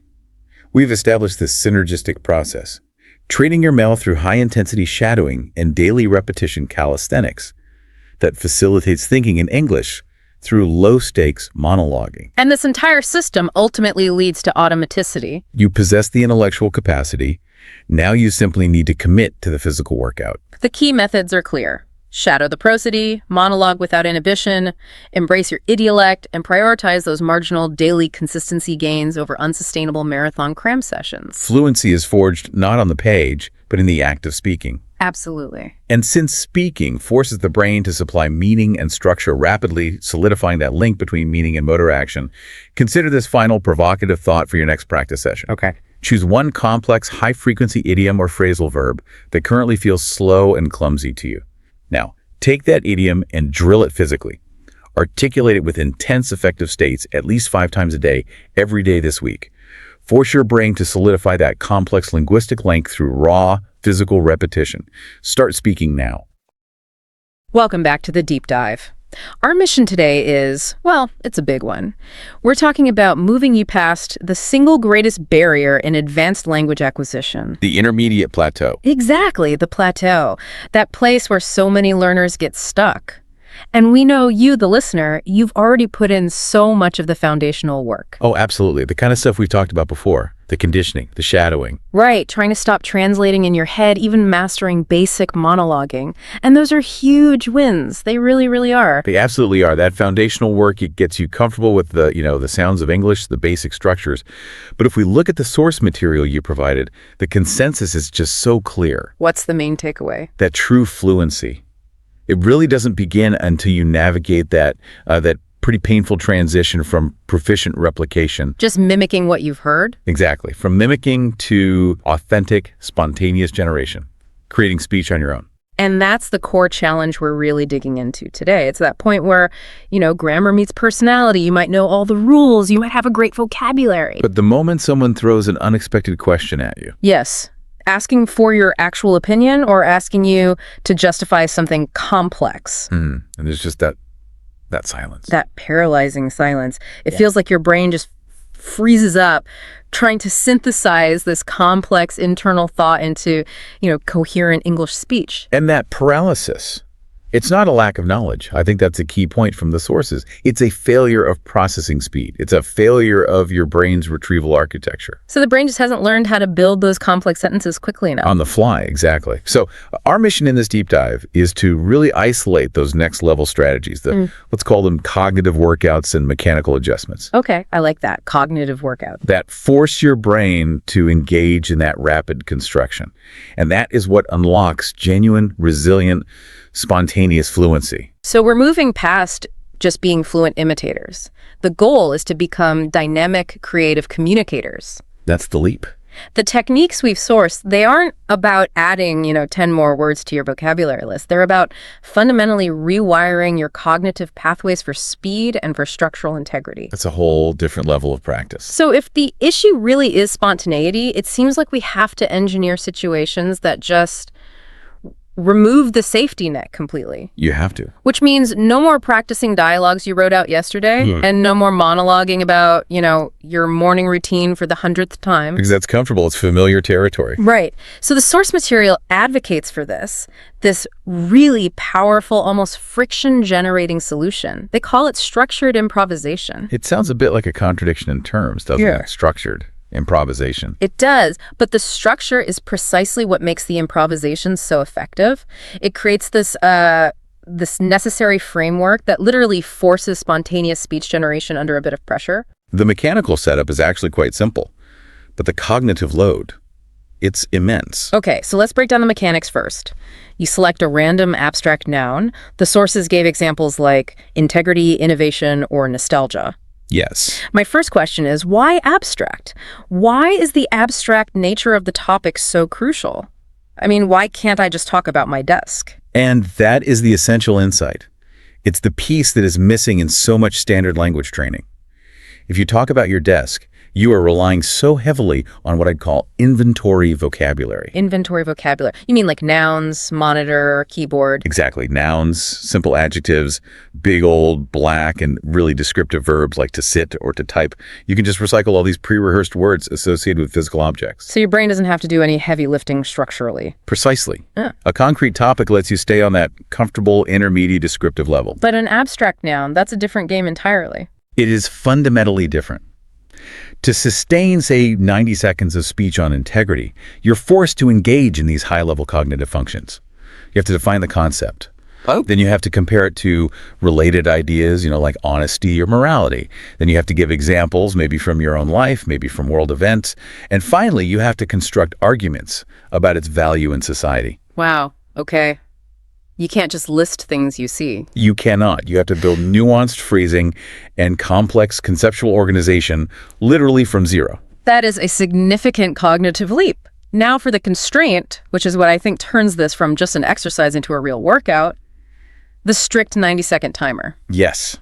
S2: We've established this synergistic process, training your mouth through high-intensity shadowing and daily repetition calisthenics that facilitates thinking in English through low-stakes monologuing.
S1: And this entire system ultimately leads to automaticity.
S2: You possess the intellectual capacity. Now you simply need to commit to the physical workout.
S1: The key methods are clear. Shadow the prosody, monologue without inhibition, embrace your idiolect, and prioritize those marginal daily consistency gains over unsustainable marathon cram sessions.
S2: Fluency is forged not on the page, but in the act of speaking.
S1: Absolutely.
S2: And since speaking forces the brain to supply meaning and structure, rapidly solidifying that link between meaning and motor action, consider this final provocative thought for your next practice session.
S1: Okay.
S2: Choose one complex, high-frequency idiom or phrasal verb that currently feels slow and clumsy to you. Now, take that idiom and drill it physically. Articulate it with intense, effective states at least 5 times a day, every day this week. Force your brain to solidify that complex linguistic link through raw, physical repetition. Start speaking now.
S1: Welcome back to the deep dive. Our mission today is, well, it's a big one. We're talking about moving you past the single greatest barrier in advanced language acquisition.
S2: The intermediate plateau.
S1: Exactly, the plateau. That place where so many learners get stuck. And we know you, the listener, you've already put in so much of the foundational work.
S2: Oh, absolutely. The kind of stuff we've talked about before. The conditioning, the shadowing.
S1: Right, trying to stop translating in your head, even mastering basic monologuing. And those are huge wins. They really, really are.
S2: They absolutely are. That foundational work, it gets you comfortable with the sounds of English, the basic structures. But if we look at the source material you provided, the consensus is just so clear.
S1: What's the main takeaway?
S2: That true fluency. It really doesn't begin until you navigate that pretty painful transition from proficient replication.
S1: Just mimicking what you've heard?
S2: Exactly. From mimicking to authentic, spontaneous generation, creating speech on your own.
S1: And that's the core challenge we're really digging into today. It's that point where, grammar meets personality. You might know all the rules. You might have a great vocabulary.
S2: But the moment someone throws an unexpected question at you.
S1: Yes. Asking for your actual opinion or asking you to justify something complex.
S2: And there's just that silence.
S1: That paralyzing silence. It feels like your brain just freezes up trying to synthesize this complex internal thought into, coherent English speech.
S2: And that paralysis, it's not a lack of knowledge. I think that's a key point from the sources. It's a failure of processing speed. It's a failure of your brain's retrieval architecture.
S1: So the brain just hasn't learned how to build those complex sentences quickly enough.
S2: On the fly, exactly. So our mission in this deep dive is to really isolate those next level strategies. Let's call them cognitive workouts and mechanical adjustments.
S1: Okay, I like that. Cognitive workout.
S2: That force your brain to engage in that rapid construction. And that is what unlocks genuine, resilient, spontaneous fluency.
S1: So we're moving past just being fluent imitators. The goal is to become dynamic, creative communicators.
S2: That's the leap.
S1: The techniques we've sourced, they aren't about adding, 10 more words to your vocabulary list. They're about fundamentally rewiring your cognitive pathways for speed and for structural integrity.
S2: That's a whole different level of practice.
S1: So if the issue really is spontaneity, it seems like we have to engineer situations that just remove the safety net completely.
S2: You have to.
S1: Which means no more practicing dialogues you wrote out yesterday and no more monologuing about, your morning routine for the 100th time.
S2: Because that's comfortable. It's familiar territory.
S1: Right. So the source material advocates for this really powerful, almost friction-generating solution. They call it structured improvisation.
S2: It sounds a bit like a contradiction in terms, doesn't it? Structured improvisation.
S1: It does, but the structure is precisely what makes the improvisation so effective. It creates this this necessary framework that literally forces spontaneous speech generation under a bit of pressure?
S2: The mechanical setup is actually quite simple, but the cognitive load, it's immense.
S1: Okay, so let's break down the mechanics first. You select a random abstract noun. The sources gave examples like integrity, innovation, or nostalgia.
S2: Yes.
S1: My first question is, why abstract? Why is the abstract nature of the topic so crucial? I mean, why can't I just talk about my desk?
S2: And that is the essential insight. It's the piece that is missing in so much standard language training. If you talk about your desk, you are relying so heavily on what I'd call inventory vocabulary.
S1: Inventory vocabulary. You mean like nouns, monitor, keyboard?
S2: Exactly. Nouns, simple adjectives, big old black and really descriptive verbs like to sit or to type. You can just recycle all these pre-rehearsed words associated with physical objects.
S1: So your brain doesn't have to do any heavy lifting structurally.
S2: Precisely.
S1: Yeah.
S2: A concrete topic lets you stay on that comfortable intermediate descriptive level.
S1: But an abstract noun, that's a different game entirely.
S2: It is fundamentally different. To sustain, say, 90 seconds of speech on integrity, you're forced to engage in these high-level cognitive functions. You have to define the concept.
S3: Oh.
S2: Then you have to compare it to related ideas, like honesty or morality. Then you have to give examples, maybe from your own life, maybe from world events. And finally, you have to construct arguments about its value in society.
S1: Wow. Okay. You can't just list things you see.
S2: You cannot. You have to build nuanced phrasing and complex conceptual organization literally from zero.
S1: That is a significant cognitive leap. Now for the constraint, which is what I think turns this from just an exercise into a real workout, the strict 90-second timer.
S2: Yes.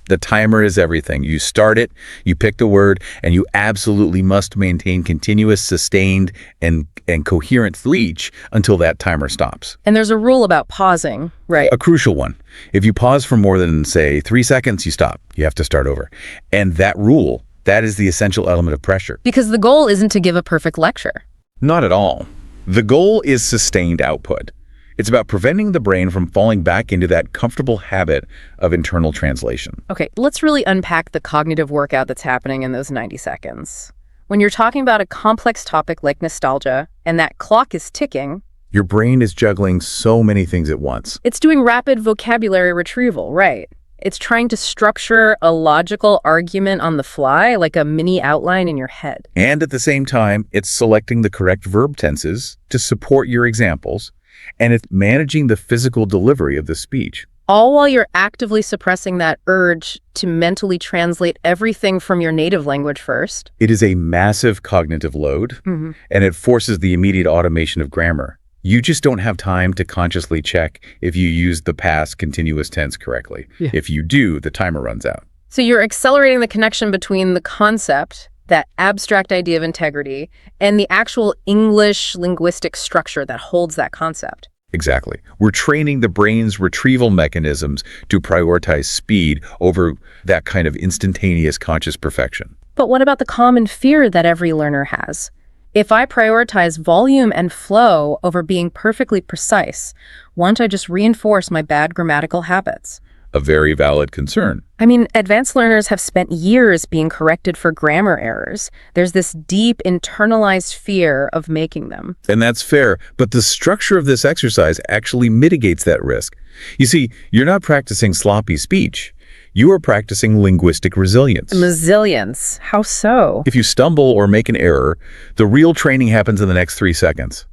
S2: The timer is everything. You start it, you pick the word, and you absolutely must maintain continuous, sustained, and coherent speech until that timer stops.
S1: And there's a rule about pausing, right?
S2: A crucial one. If you pause for more than, say, 3 seconds, you stop. You have to start over. And that rule, that is the essential element of pressure.
S1: Because the goal isn't to give a perfect lecture.
S2: Not at all. The goal is sustained output. It's about preventing the brain from falling back into that comfortable habit of internal translation.
S1: Okay, let's really unpack the cognitive workout that's happening in those 90 seconds. When you're talking about a complex topic like nostalgia, and that clock is ticking,
S2: your brain is juggling so many things at once.
S1: it's doing rapid vocabulary retrieval, right? It's trying to structure a logical argument on the fly, like a mini outline in your head.
S2: And at the same time, it's selecting the correct verb tenses to support your examples, and it's managing the physical delivery of the speech.
S1: All while you're actively suppressing that urge to mentally translate everything from your native language first.
S2: It is a massive cognitive load, and it forces the immediate automation of grammar. You just don't have time to consciously check if you use the past continuous tense correctly.
S1: Yeah.
S2: If you do, the timer runs out.
S1: So you're accelerating the connection between the concept, that abstract idea of integrity, and the actual English linguistic structure that holds that concept.
S2: Exactly. We're training the brain's retrieval mechanisms to prioritize speed over that kind of instantaneous conscious perfection.
S1: But what about the common fear that every learner has? If I prioritize volume and flow over being perfectly precise, won't I just reinforce my bad grammatical habits?
S2: A very valid concern.
S1: I mean, advanced learners have spent years being corrected for grammar errors. There's this deep internalized fear of making them.
S2: And that's fair, but the structure of this exercise actually mitigates that risk. You see, you're not practicing sloppy speech. You are practicing linguistic resilience.
S1: Resilience. How so?
S2: If you stumble or make an error, the real training happens in the next 3 seconds.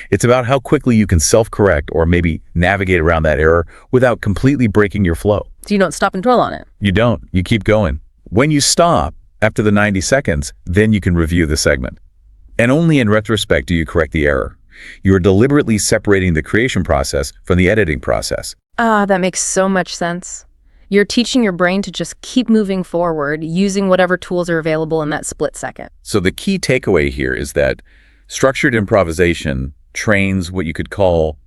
S2: It's about how quickly you can self-correct or maybe navigate around that error without completely breaking your flow.
S1: So you don't stop and dwell on it.
S2: You don't. You keep going. When you stop after the 90 seconds, then you can review the segment. And only in retrospect do you correct the error. You are deliberately separating the creation process from the editing process.
S1: That makes so much sense. You're teaching your brain to just keep moving forward, using whatever tools are available in that split second.
S2: So the key takeaway here is that structured improvisation trains what you could call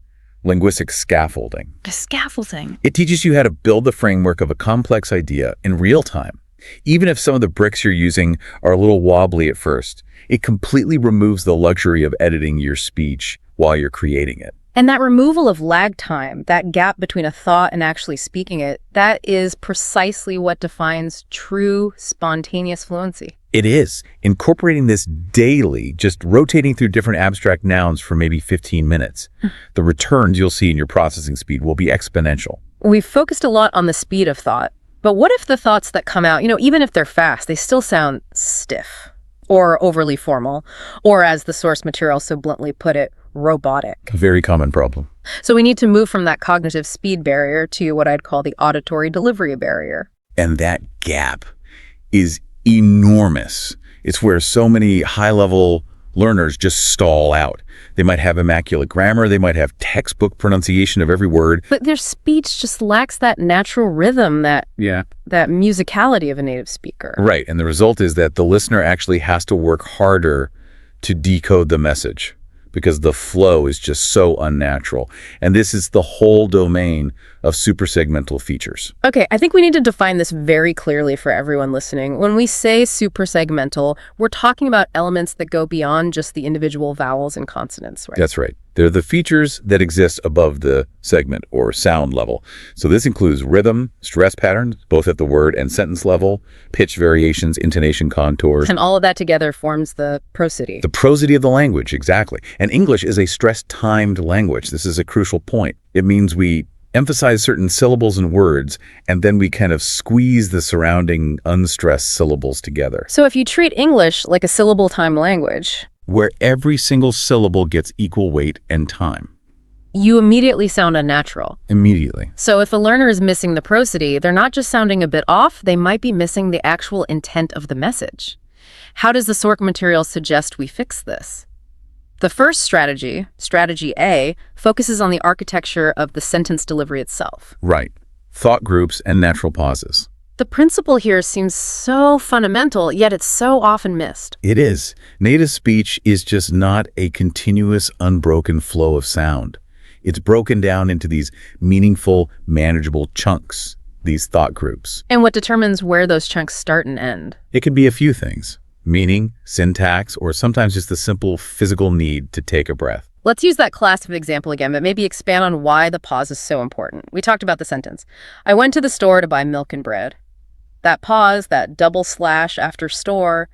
S2: linguistic scaffolding.
S4: Scaffolding.
S2: It teaches you how to build the framework of a complex idea in real time. Even if some of the bricks you're using are a little wobbly at first, it completely removes the luxury of editing your speech while you're creating it.
S1: And that removal of lag time, that gap between a thought and actually speaking it, that is precisely what defines true spontaneous fluency.
S2: It is. Incorporating this daily, just rotating through different abstract nouns for maybe 15 minutes. The returns you'll see in your processing speed will be exponential.
S1: We've focused a lot on the speed of thought, but what if the thoughts that come out, even if they're fast, they still sound stiff or overly formal, or as the source material so bluntly put it, robotic?
S2: A very common problem.
S1: So we need to move from that cognitive speed barrier to what I'd call the auditory delivery barrier.
S2: And that gap is enormous. It's where so many high-level learners just stall out. They might have immaculate grammar, they might have textbook pronunciation of every word.
S1: But their speech just lacks that natural rhythm, that musicality of a native speaker.
S2: Right, and the result is that the listener actually has to work harder to decode the message because the flow is just so unnatural. And this is the whole domain of suprasegmental features.
S1: Okay, I think we need to define this very clearly for everyone listening. When we say suprasegmental, we're talking about elements that go beyond just the individual vowels and consonants, right?
S2: That's right. They're the features that exist above the segment or sound level. So this includes rhythm, stress patterns, both at the word and sentence level, pitch variations, intonation contours.
S1: And all of that together forms the prosody.
S2: The prosody of the language, exactly. And English is a stress-timed language. This is a crucial point. It means we emphasize certain syllables and words, and then we kind of squeeze the surrounding unstressed syllables together.
S1: So if you treat English like a syllable-time language,
S2: where every single syllable gets equal weight and time,
S1: you immediately sound unnatural.
S2: Immediately.
S1: So if a learner is missing the prosody, they're not just sounding a bit off, they might be missing the actual intent of the message. How does the source material suggest we fix this? The first strategy, strategy A, focuses on the architecture of the sentence delivery itself.
S2: Right. Thought groups and natural pauses.
S1: The principle here seems so fundamental, yet it's so often missed.
S2: It is. Native speech is just not a continuous, unbroken flow of sound. It's broken down into these meaningful, manageable chunks, these thought groups.
S1: And what determines where those chunks start and end?
S2: It can be a few things. Meaning, syntax, or sometimes just the simple physical need to take a breath.
S1: Let's use that classic example again, but maybe expand on why the pause is so important. We talked about the sentence. I went to the store to buy milk and bread. That pause, that double slash after store,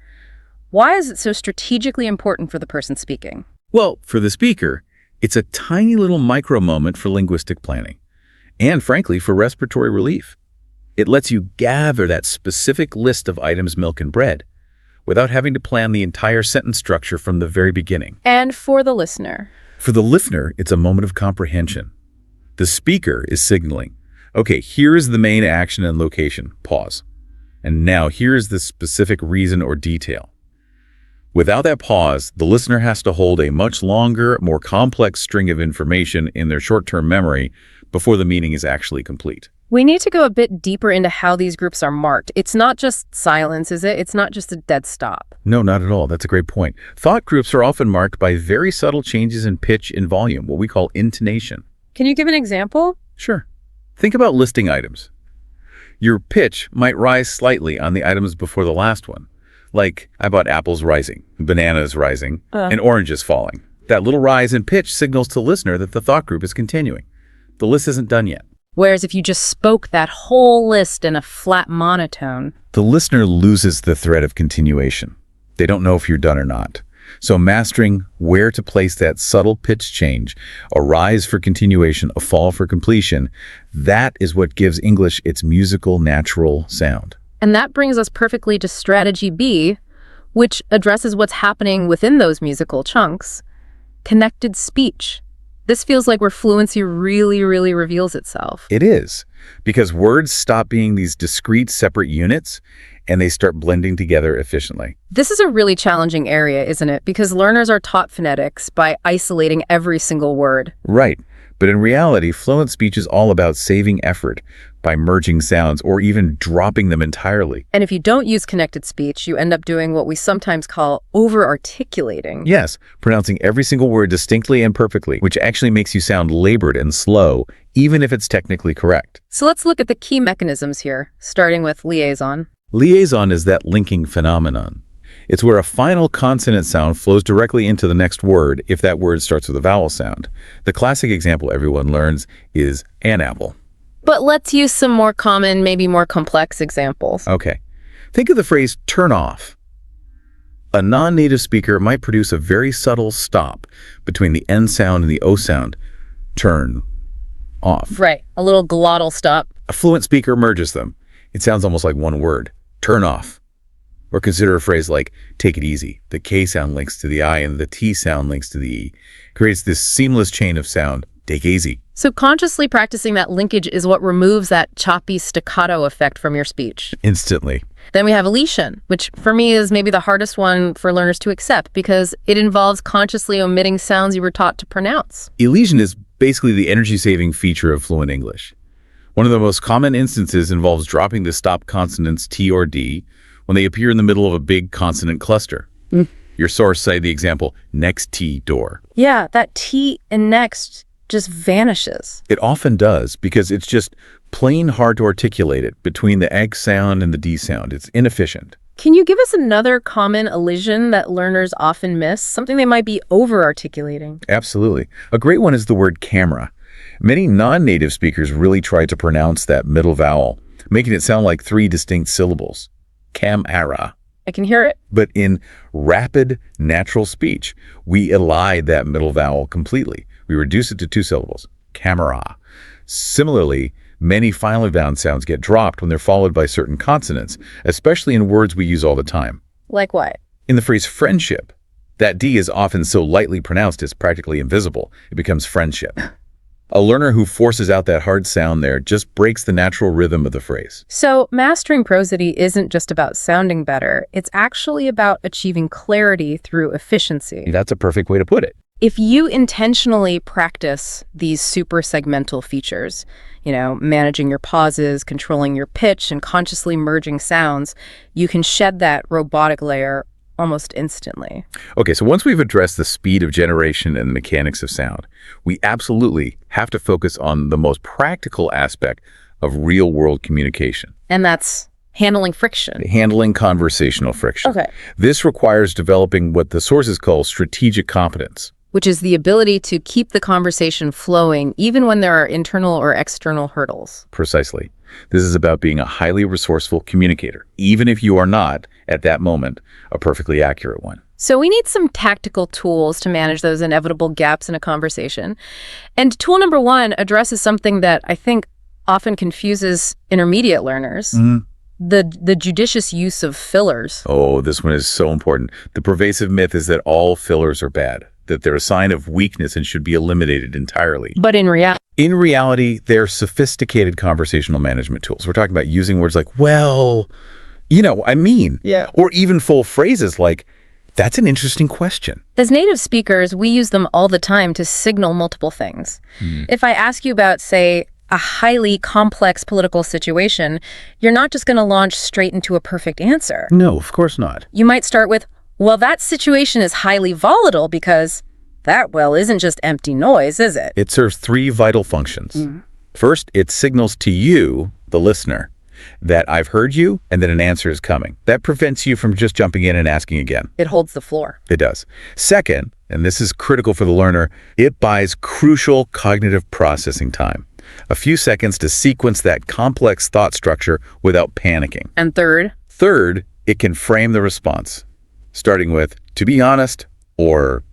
S1: why is it so strategically important for the person speaking?
S2: Well, for the speaker, it's a tiny little micro moment for linguistic planning, and frankly, for respiratory relief. It lets you gather that specific list of items, milk and bread, without having to plan the entire sentence structure from the very beginning.
S1: And for the listener?
S2: For the listener, it's a moment of comprehension. The speaker is signaling, okay, here's the main action and location, pause. And now here's the specific reason or detail. Without that pause, the listener has to hold a much longer, more complex string of information in their short-term memory before the meaning is actually complete.
S1: We need to go a bit deeper into how these groups are marked. It's not just silence, is it? It's not just a dead stop.
S2: No, not at all. That's a great point. Thought groups are often marked by very subtle changes in pitch and volume, what we call intonation.
S1: Can you give an example?
S2: Sure. Think about listing items. Your pitch might rise slightly on the items before the last one. Like, I bought apples rising, bananas rising, and oranges falling. That little rise in pitch signals to the listener that the thought group is continuing. The list isn't done yet.
S1: Whereas if you just spoke that whole list in a flat monotone,
S2: the listener loses the thread of continuation. They don't know if you're done or not. So mastering where to place that subtle pitch change, a rise for continuation, a fall for completion, that is what gives English its musical, natural sound.
S1: And that brings us perfectly to strategy B, which addresses what's happening within those musical chunks, connected speech. This feels like where fluency really reveals itself.
S2: It is, because words stop being these discrete, separate units, and they start blending together efficiently.
S1: This is a really challenging area, isn't it? Because learners are taught phonetics by isolating every single word.
S2: Right. But in reality, fluent speech is all about saving effort by merging sounds or even dropping them entirely.
S1: And if you don't use connected speech, you end up doing what we sometimes call over-articulating.
S2: Yes, pronouncing every single word distinctly and perfectly, which actually makes you sound labored and slow, even if it's technically correct.
S1: So let's look at the key mechanisms here, starting with liaison.
S2: Liaison is that linking phenomenon. It's where a final consonant sound flows directly into the next word if that word starts with a vowel sound. The classic example everyone learns is an apple.
S1: But let's use some more common, maybe more complex examples.
S2: Okay. Think of the phrase turn off. A non-native speaker might produce a very subtle stop between the N sound and the O sound. Turn off.
S1: Right. A little glottal stop.
S2: A fluent speaker merges them. It sounds almost like one word. Turn off. Or consider a phrase like, take it easy. The K sound links to the I and the T sound links to the E. Creates this seamless chain of sound. Take easy.
S1: So consciously practicing that linkage is what removes that choppy staccato effect from your speech.
S2: Instantly.
S1: Then we have elision, which for me is maybe the hardest one for learners to accept because it involves consciously omitting sounds you were taught to pronounce.
S2: Elision is basically the energy-saving feature of fluent English. One of the most common instances involves dropping the stop consonants T or D when they appear in the middle of a big consonant cluster. Your source cited the example, next T door.
S1: Yeah, that T in next just vanishes.
S2: It often does because it's just plain hard to articulate it between the X sound and the D sound. It's inefficient.
S1: Can you give us another common elision that learners often miss, something they might be over-articulating?
S2: Absolutely. A great one is the word camera. Many non-native speakers really try to pronounce that middle vowel, making it sound like 3 distinct syllables. Camera.
S1: I can hear it.
S2: But in rapid, natural speech, we elide that middle vowel completely. We reduce it to 2 syllables. Camera. Similarly, many finally bound sounds get dropped when they're followed by certain consonants, especially in words we use all the time.
S1: Like what?
S2: In the phrase friendship, that D is often so lightly pronounced it's practically invisible. It becomes friendship. A learner who forces out that hard sound there just breaks the natural rhythm of the phrase.
S1: So mastering prosody isn't just about sounding better. It's actually about achieving clarity through efficiency.
S2: That's a perfect way to put it.
S1: If you intentionally practice these super segmental features, managing your pauses, controlling your pitch, and consciously merging sounds, you can shed that robotic layer almost instantly.
S2: Okay, so once we've addressed the speed of generation and the mechanics of sound, we absolutely have to focus on the most practical aspect of real-world communication.
S1: And that's handling friction.
S2: Handling conversational friction.
S1: Okay.
S2: This requires developing what the sources call strategic competence,
S1: which is the ability to keep the conversation flowing even when there are internal or external hurdles.
S2: Precisely. This is about being a highly resourceful communicator, even if you are not, at that moment, a perfectly accurate one.
S1: So we need some tactical tools to manage those inevitable gaps in a conversation. And tool number 1 addresses something that I think often confuses intermediate learners. The judicious use of fillers.
S2: Oh, this one is so important. The pervasive myth is that all fillers are bad, that they're a sign of weakness and should be eliminated entirely.
S1: But in
S2: reality, they're sophisticated conversational management tools. We're talking about using words like, well,
S1: Yeah.
S2: Or even full phrases like, that's an interesting question.
S1: As native speakers, we use them all the time to signal multiple things. If I ask you about, say, a highly complex political situation, you're not just going to launch straight into a perfect answer.
S2: No, of course not.
S1: You might start with, well, that situation is highly volatile because that, isn't just empty noise, is it?
S2: It serves 3 vital functions. First, it signals to you, the listener, that I've heard you and that an answer is coming. That prevents you from just jumping in and asking again.
S1: It holds the floor.
S2: It does. Second, and this is critical for the learner, it buys crucial cognitive processing time. A few seconds to sequence that complex thought structure without panicking.
S1: And
S2: Third, it can frame the response, starting with, to be honest, or,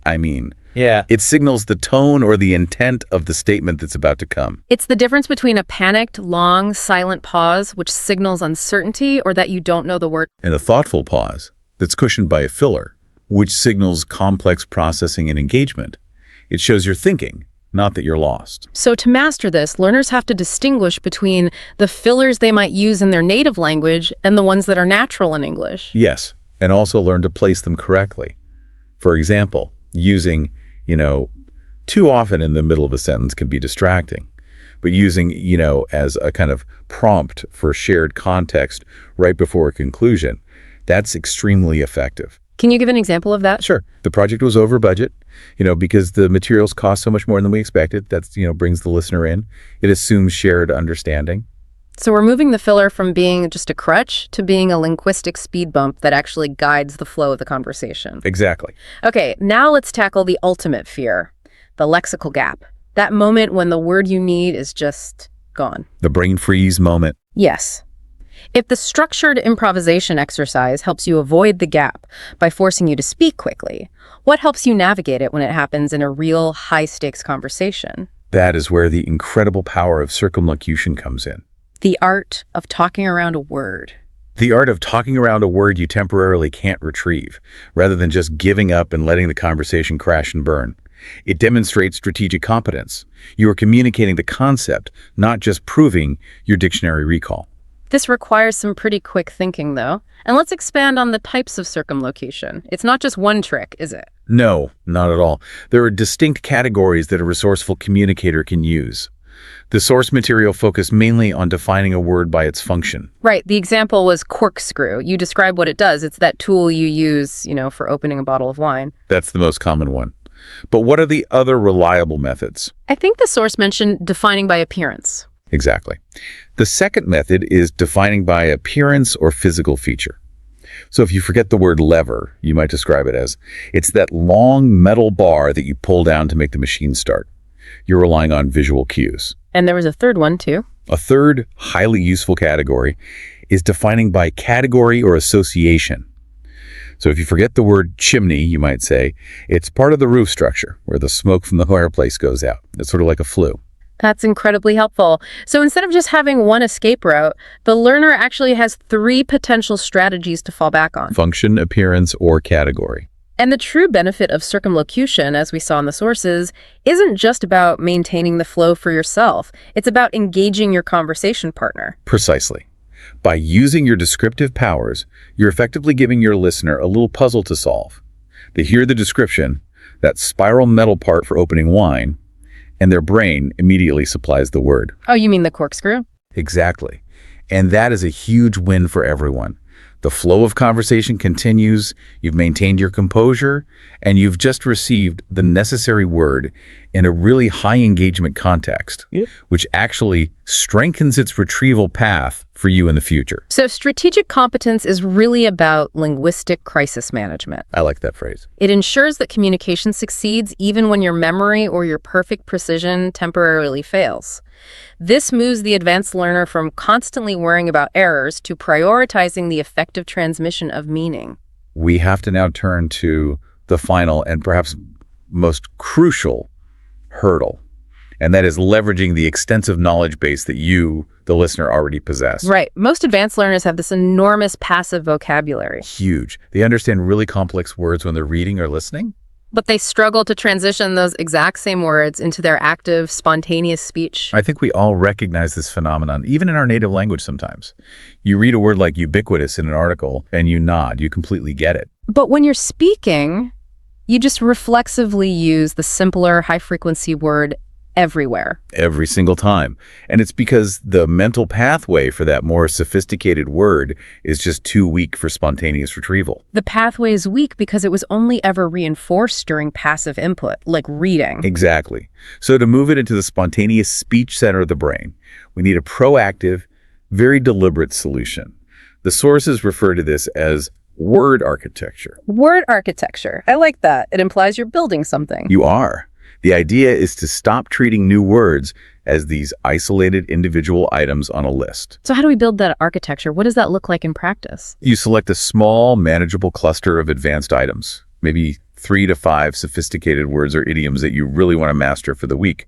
S2: I mean.
S1: Yeah.
S2: It signals the tone or the intent of the statement that's about to come.
S1: It's the difference between a panicked, long, silent pause, which signals uncertainty or that you don't know the word,
S2: And a thoughtful pause that's cushioned by a filler, which signals complex processing and engagement. It shows you're thinking, not that you're lost.
S1: So to master this, learners have to distinguish between the fillers they might use in their native language and the ones that are natural in English.
S2: Yes, and also learn to place them correctly. For example, using, too often in the middle of a sentence can be distracting, but using, as a kind of prompt for shared context right before a conclusion, that's extremely effective.
S1: Can you give an example of that?
S2: Sure. The project was over budget, because the materials cost so much more than we expected. That's, brings the listener in. It assumes shared understanding.
S1: So we're moving the filler from being just a crutch to being a linguistic speed bump that actually guides the flow of the conversation.
S2: Exactly.
S1: Okay, now let's tackle the ultimate fear, the lexical gap. That moment when the word you need is just gone.
S2: The brain freeze moment.
S1: Yes. If the structured improvisation exercise helps you avoid the gap by forcing you to speak quickly, what helps you navigate it when it happens in a real high-stakes conversation?
S2: That is where the incredible power of circumlocution comes in.
S1: The art of talking around a word.
S2: The art of talking around a word you temporarily can't retrieve, rather than just giving up and letting the conversation crash and burn. It demonstrates strategic competence. You are communicating the concept, not just proving your dictionary recall.
S1: This requires some pretty quick thinking, though. And let's expand on the types of circumlocution. It's not just one trick, is it?
S2: No, not at all. There are distinct categories that a resourceful communicator can use. The source material focused mainly on defining a word by its function.
S1: Right. The example was corkscrew. You describe what it does. It's that tool you use, for opening a bottle of wine.
S2: That's the most common one. But what are the other reliable methods?
S1: I think the source mentioned defining by appearance.
S2: Exactly. The second method is defining by appearance or physical feature. So if you forget the word lever, you might describe it as, it's that long metal bar that you pull down to make the machine start. You're relying on visual cues.
S1: And there was a third one, too.
S2: A third highly useful category is defining by category or association. So if you forget the word chimney, you might say, it's part of the roof structure where the smoke from the fireplace goes out. It's sort of like a flue.
S1: That's incredibly helpful. So instead of just having one escape route, the learner actually has 3 potential strategies to fall back on.
S2: Function, appearance, or category.
S1: And the true benefit of circumlocution, as we saw in the sources, isn't just about maintaining the flow for yourself. It's about engaging your conversation partner.
S2: Precisely. By using your descriptive powers, you're effectively giving your listener a little puzzle to solve. They hear the description, that spiral metal part for opening wine, and their brain immediately supplies the word.
S1: Oh, you mean the corkscrew?
S2: Exactly. And that is a huge win for everyone. The flow of conversation continues, you've maintained your composure, and you've just received the necessary word in a really high engagement context, which actually strengthens its retrieval path for you in the future.
S1: So strategic competence is really about linguistic crisis management.
S2: I like that phrase.
S1: It ensures that communication succeeds even when your memory or your perfect precision temporarily fails. This moves the advanced learner from constantly worrying about errors to prioritizing the effective transmission of meaning.
S2: We have to now turn to the final and perhaps most crucial hurdle, and that is leveraging the extensive knowledge base that you, the listener, already possess.
S1: Right. Most advanced learners have this enormous passive vocabulary.
S2: Huge. They understand really complex words when they're reading or listening.
S1: But they struggle to transition those exact same words into their active, spontaneous speech.
S2: I think we all recognize this phenomenon, even in our native language sometimes. You read a word like ubiquitous in an article, and you nod. You completely get it.
S1: But when you're speaking, you just reflexively use the simpler, high-frequency word everywhere.
S2: Every single time. And it's because the mental pathway for that more sophisticated word is just too weak for spontaneous retrieval.
S1: The pathway is weak because it was only ever reinforced during passive input, like reading.
S2: Exactly. So to move it into the spontaneous speech center of the brain, we need a proactive, very deliberate solution. The sources refer to this as word architecture.
S1: Word architecture. I like that. It implies you're building something.
S2: You are. The idea is to stop treating new words as these isolated individual items on a list.
S1: So how do we build that architecture? What does that look like in practice?
S2: You select a small, manageable cluster of advanced items, maybe 3 to 5 sophisticated words or idioms that you really want to master for the week.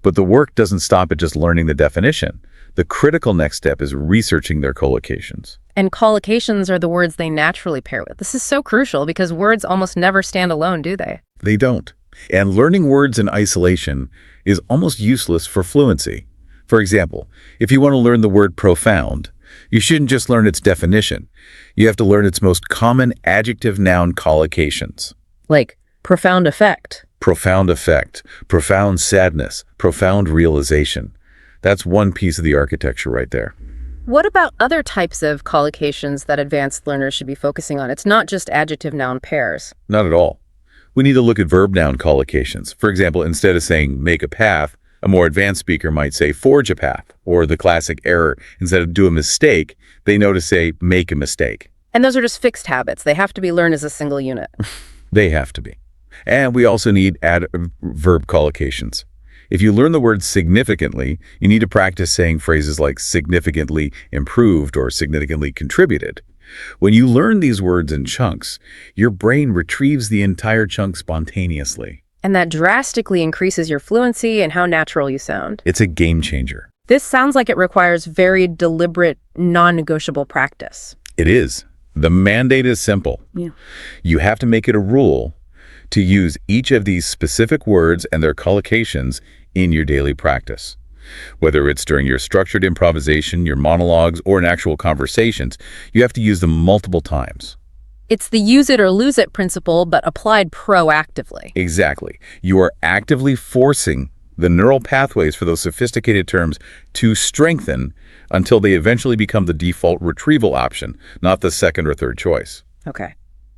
S2: But the work doesn't stop at just learning the definition. The critical next step is researching their collocations.
S1: And collocations are the words they naturally pair with. This is so crucial because words almost never stand alone, do they?
S2: They don't. And learning words in isolation is almost useless for fluency. For example, if you want to learn the word profound, you shouldn't just learn its definition. You have to learn its most common adjective-noun collocations.
S1: Like profound effect.
S2: Profound effect, profound sadness, profound realization. That's one piece of the architecture right there.
S1: What about other types of collocations that advanced learners should be focusing on? It's not just adjective-noun pairs.
S2: Not at all. We need to look at verb-noun collocations. For example, instead of saying make a path, a more advanced speaker might say forge a path, or the classic error, instead of do a mistake, they know to say make a mistake.
S1: And those are just fixed habits. They have to be learned as a single unit.
S2: They have to be. And we also need verb collocations. If you learn the word significantly, you need to practice saying phrases like significantly improved or significantly contributed. When you learn these words in chunks, your brain retrieves the entire chunk spontaneously.
S1: And that drastically increases your fluency and how natural you sound.
S2: It's a game changer.
S1: This sounds like it requires very deliberate, non-negotiable practice.
S2: It is. The mandate is simple.
S1: Yeah.
S2: You have to make it a rule to use each of these specific words and their collocations in your daily practice. Whether it's during your structured improvisation, your monologues, or in actual conversations, you have to use them multiple times.
S1: It's the use it or lose it principle, but applied proactively.
S2: Exactly. You are actively forcing the neural pathways for those sophisticated terms to strengthen until they eventually become the default retrieval option, not the second or third choice.
S1: Okay.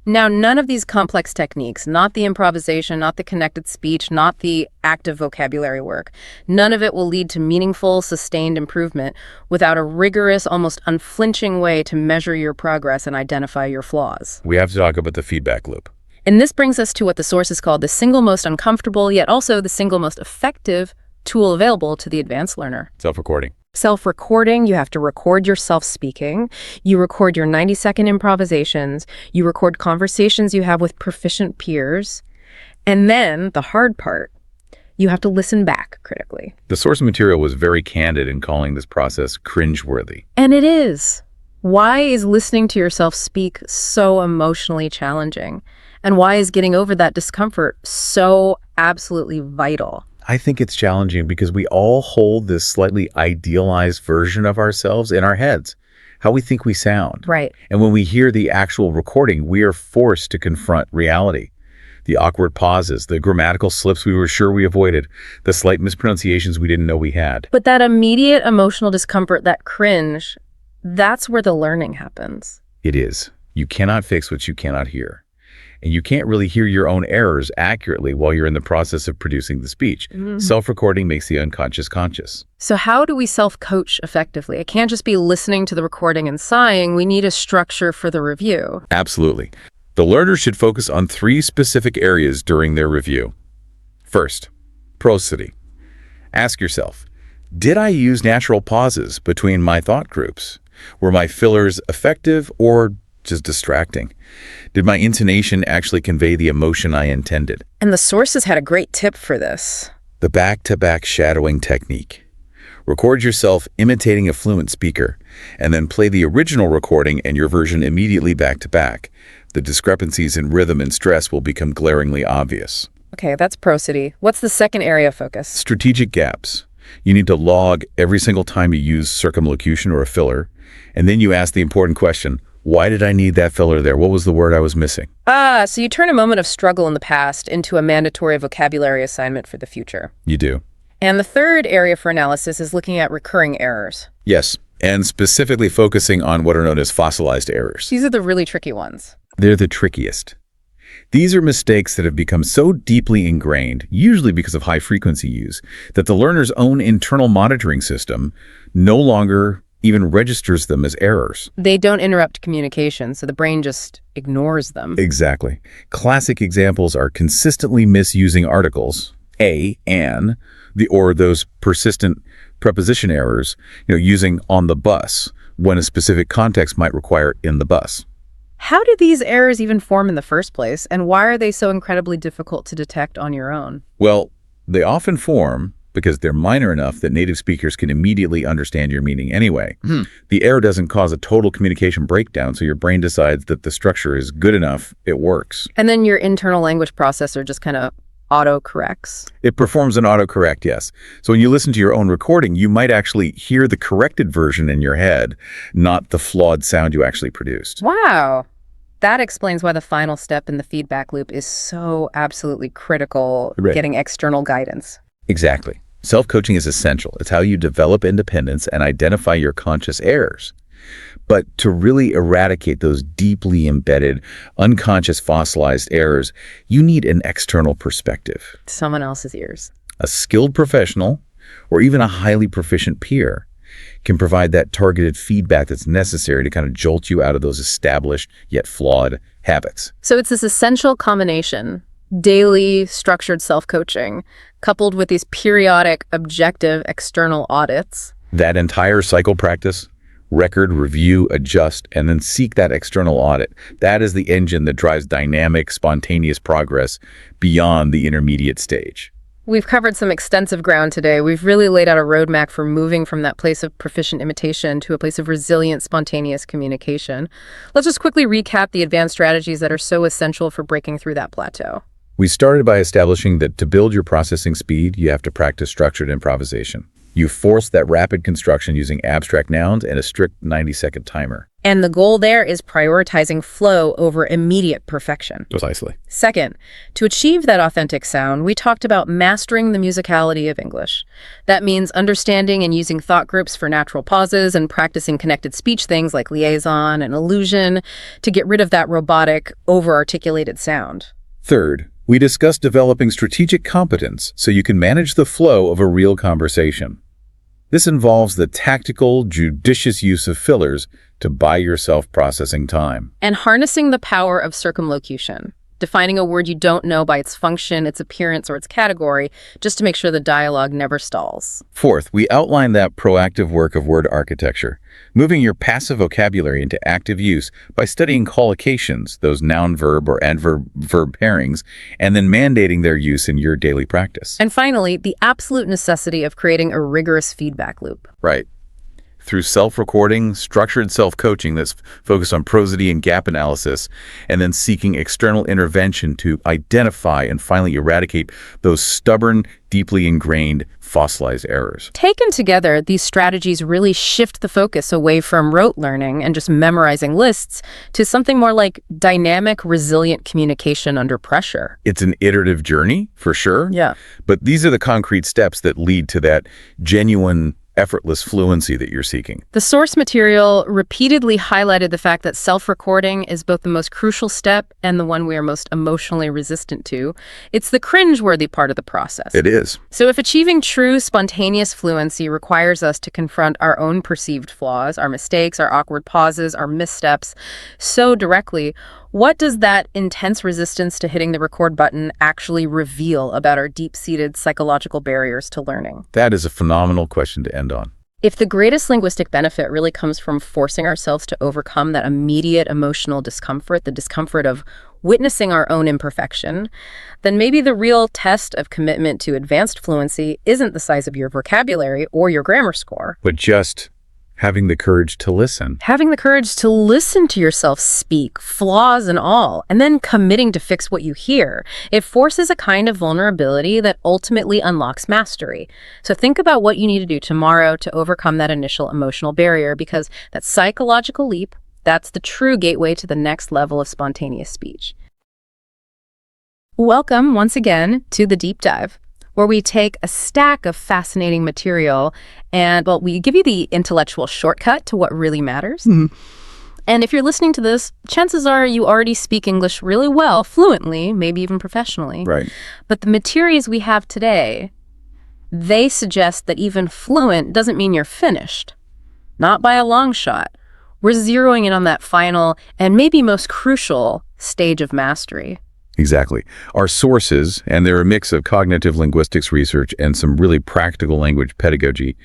S1: Now, none of these complex techniques, not the improvisation, not the connected speech, not the active vocabulary work, none of it will lead to meaningful, sustained improvement without a rigorous, almost unflinching way to measure your progress and identify your flaws.
S2: We have to talk about the feedback loop.
S1: And this brings us to what the sources call the single most uncomfortable, yet also the single most effective tool available to the advanced learner.
S2: Self-recording.
S1: Self-recording, you have to record yourself speaking. You record your 90-second improvisations. You record conversations you have with proficient peers. And then, the hard part, you have to listen back critically.
S2: The source material was very candid in calling this process cringeworthy.
S1: And it is. Why is listening to yourself speak so emotionally challenging? And why is getting over that discomfort so absolutely vital?
S2: I think it's challenging because we all hold this slightly idealized version of ourselves in our heads, how we think we sound.
S1: Right.
S2: And when we hear the actual recording, we are forced to confront reality. The awkward pauses, the grammatical slips we were sure we avoided, the slight mispronunciations we didn't know we had.
S1: But that immediate emotional discomfort, that cringe, that's where the learning happens.
S2: It is. You cannot fix what you cannot hear. And you can't really hear your own errors accurately while you're in the process of producing the speech. Mm-hmm. Self-recording makes the unconscious conscious.
S1: So how do we self-coach effectively? It can't just be listening to the recording and sighing. We need a structure for the review.
S2: Absolutely. The learner should focus on 3 specific areas during their review. First, prosody. Ask yourself, did I use natural pauses between my thought groups? Were my fillers effective or just distracting? Did my intonation actually convey the emotion I intended?
S1: And the sources had a great tip for this.
S2: The back-to-back shadowing technique. Record yourself imitating a fluent speaker, and then play the original recording and your version immediately back-to-back. The discrepancies in rhythm and stress will become glaringly obvious.
S1: Okay, that's prosody. What's the second area of focus?
S2: Strategic gaps. You need to log every single time you use circumlocution or a filler, and then you ask the important question, why did I need that filler there? What was the word I was missing?
S1: So you turn a moment of struggle in the past into a mandatory vocabulary assignment for the future.
S2: You do.
S1: And the third area for analysis is looking at recurring errors.
S2: Yes, and specifically focusing on what are known as fossilized errors.
S1: These are the really tricky ones.
S2: They're the trickiest. These are mistakes that have become so deeply ingrained, usually because of high-frequency use, that the learner's own internal monitoring system no longer even registers them as errors.
S1: They don't interrupt communication, so the brain just ignores them.
S2: Exactly. Classic examples are consistently misusing articles, a, an, or those persistent preposition errors, using on the bus when a specific context might require in the bus.
S1: How do these errors even form in the first place, and why are they so incredibly difficult to detect on your own?
S2: Well, they often form because they're minor enough that native speakers can immediately understand your meaning anyway. The error doesn't cause a total communication breakdown, so your brain decides that the structure is good enough, it works.
S1: And then your internal language processor just kind of auto-corrects?
S2: It performs an autocorrect, yes. So when you listen to your own recording, you might actually hear the corrected version in your head, not the flawed sound you actually produced.
S1: Wow. That explains why the final step in the feedback loop is so absolutely critical, getting external guidance.
S2: Exactly. Self-coaching is essential. It's how you develop independence and identify your conscious errors. But to really eradicate those deeply embedded, unconscious fossilized errors, you need an external perspective.
S1: Someone else's ears.
S2: A skilled professional, or even a highly proficient peer, can provide that targeted feedback that's necessary to kind of jolt you out of those established yet flawed habits.
S1: So it's this essential combination. daily structured self-coaching, coupled with these periodic objective external audits.
S2: That entire cycle practice, record, review, adjust, and then seek that external audit. That is the engine that drives dynamic, spontaneous progress beyond the intermediate stage.
S1: We've covered some extensive ground today. We've really laid out a roadmap for moving from that place of proficient imitation to a place of resilient, spontaneous communication. Let's just quickly recap the advanced strategies that are so essential for breaking through that plateau.
S2: We started by establishing that to build your processing speed, you have to practice structured improvisation. You force that rapid construction using abstract nouns and a strict 90-second timer.
S1: And the goal there is prioritizing flow over immediate perfection.
S2: Precisely.
S1: Second, to achieve that authentic sound, we talked about mastering the musicality of English. That means understanding and using thought groups for natural pauses and practicing connected speech things like liaison and allusion to get rid of that robotic, over-articulated sound.
S2: Third, we discussed developing strategic competence so you can manage the flow of a real conversation. This involves the tactical, judicious use of fillers to buy yourself processing time.
S1: And harnessing the power of circumlocution, defining a word you don't know by its function, its appearance, or its category, just to make sure the dialogue never stalls.
S2: Fourth, we outline that proactive work of word architecture, moving your passive vocabulary into active use by studying collocations, those noun-verb or adverb pairings, and then mandating their use in your daily practice.
S1: And finally, the absolute necessity of creating a rigorous feedback loop.
S2: Right. Through self-recording, structured self-coaching that's focused on prosody and gap analysis, and then seeking external intervention to identify and finally eradicate those stubborn, deeply ingrained, fossilized errors.
S1: Taken together, these strategies really shift the focus away from rote learning and just memorizing lists to something more like dynamic, resilient communication under pressure.
S2: It's an iterative journey, for sure.
S1: Yeah.
S2: But these are the concrete steps that lead to that genuine, effortless fluency that you're seeking.
S1: The source material repeatedly highlighted the fact that self-recording is both the most crucial step and the one we are most emotionally resistant to. It's the cringe-worthy part of the process.
S2: It is.
S1: So if achieving true spontaneous fluency requires us to confront our own perceived flaws, our mistakes, our awkward pauses, our missteps so directly, what does that intense resistance to hitting the record button actually reveal about our deep-seated psychological barriers to learning?
S2: That is a phenomenal question to end on.
S1: If the greatest linguistic benefit really comes from forcing ourselves to overcome that immediate emotional discomfort, the discomfort of witnessing our own imperfection, then maybe the real test of commitment to advanced fluency isn't the size of your vocabulary or your grammar score,
S2: but just having the courage to listen.
S1: Having the courage to listen to yourself speak, flaws and all, and then committing to fix what you hear. It forces a kind of vulnerability that ultimately unlocks mastery. So think about what you need to do tomorrow to overcome that initial emotional barrier, because that psychological leap, that's the true gateway to the next level of spontaneous speech. Welcome once again to the Deep Dive, where we take a stack of fascinating material and, well, we give you the intellectual shortcut to what really matters. Mm-hmm. And if you're listening to this, chances are you already speak English really well, fluently, maybe even professionally.
S2: Right.
S1: But the materials we have today, they suggest that even fluent doesn't mean you're finished. Not by a long shot. We're zeroing in on that final and maybe most crucial stage of mastery.
S2: Exactly. Our sources, and they're a mix of cognitive linguistics research and some really practical language pedagogy,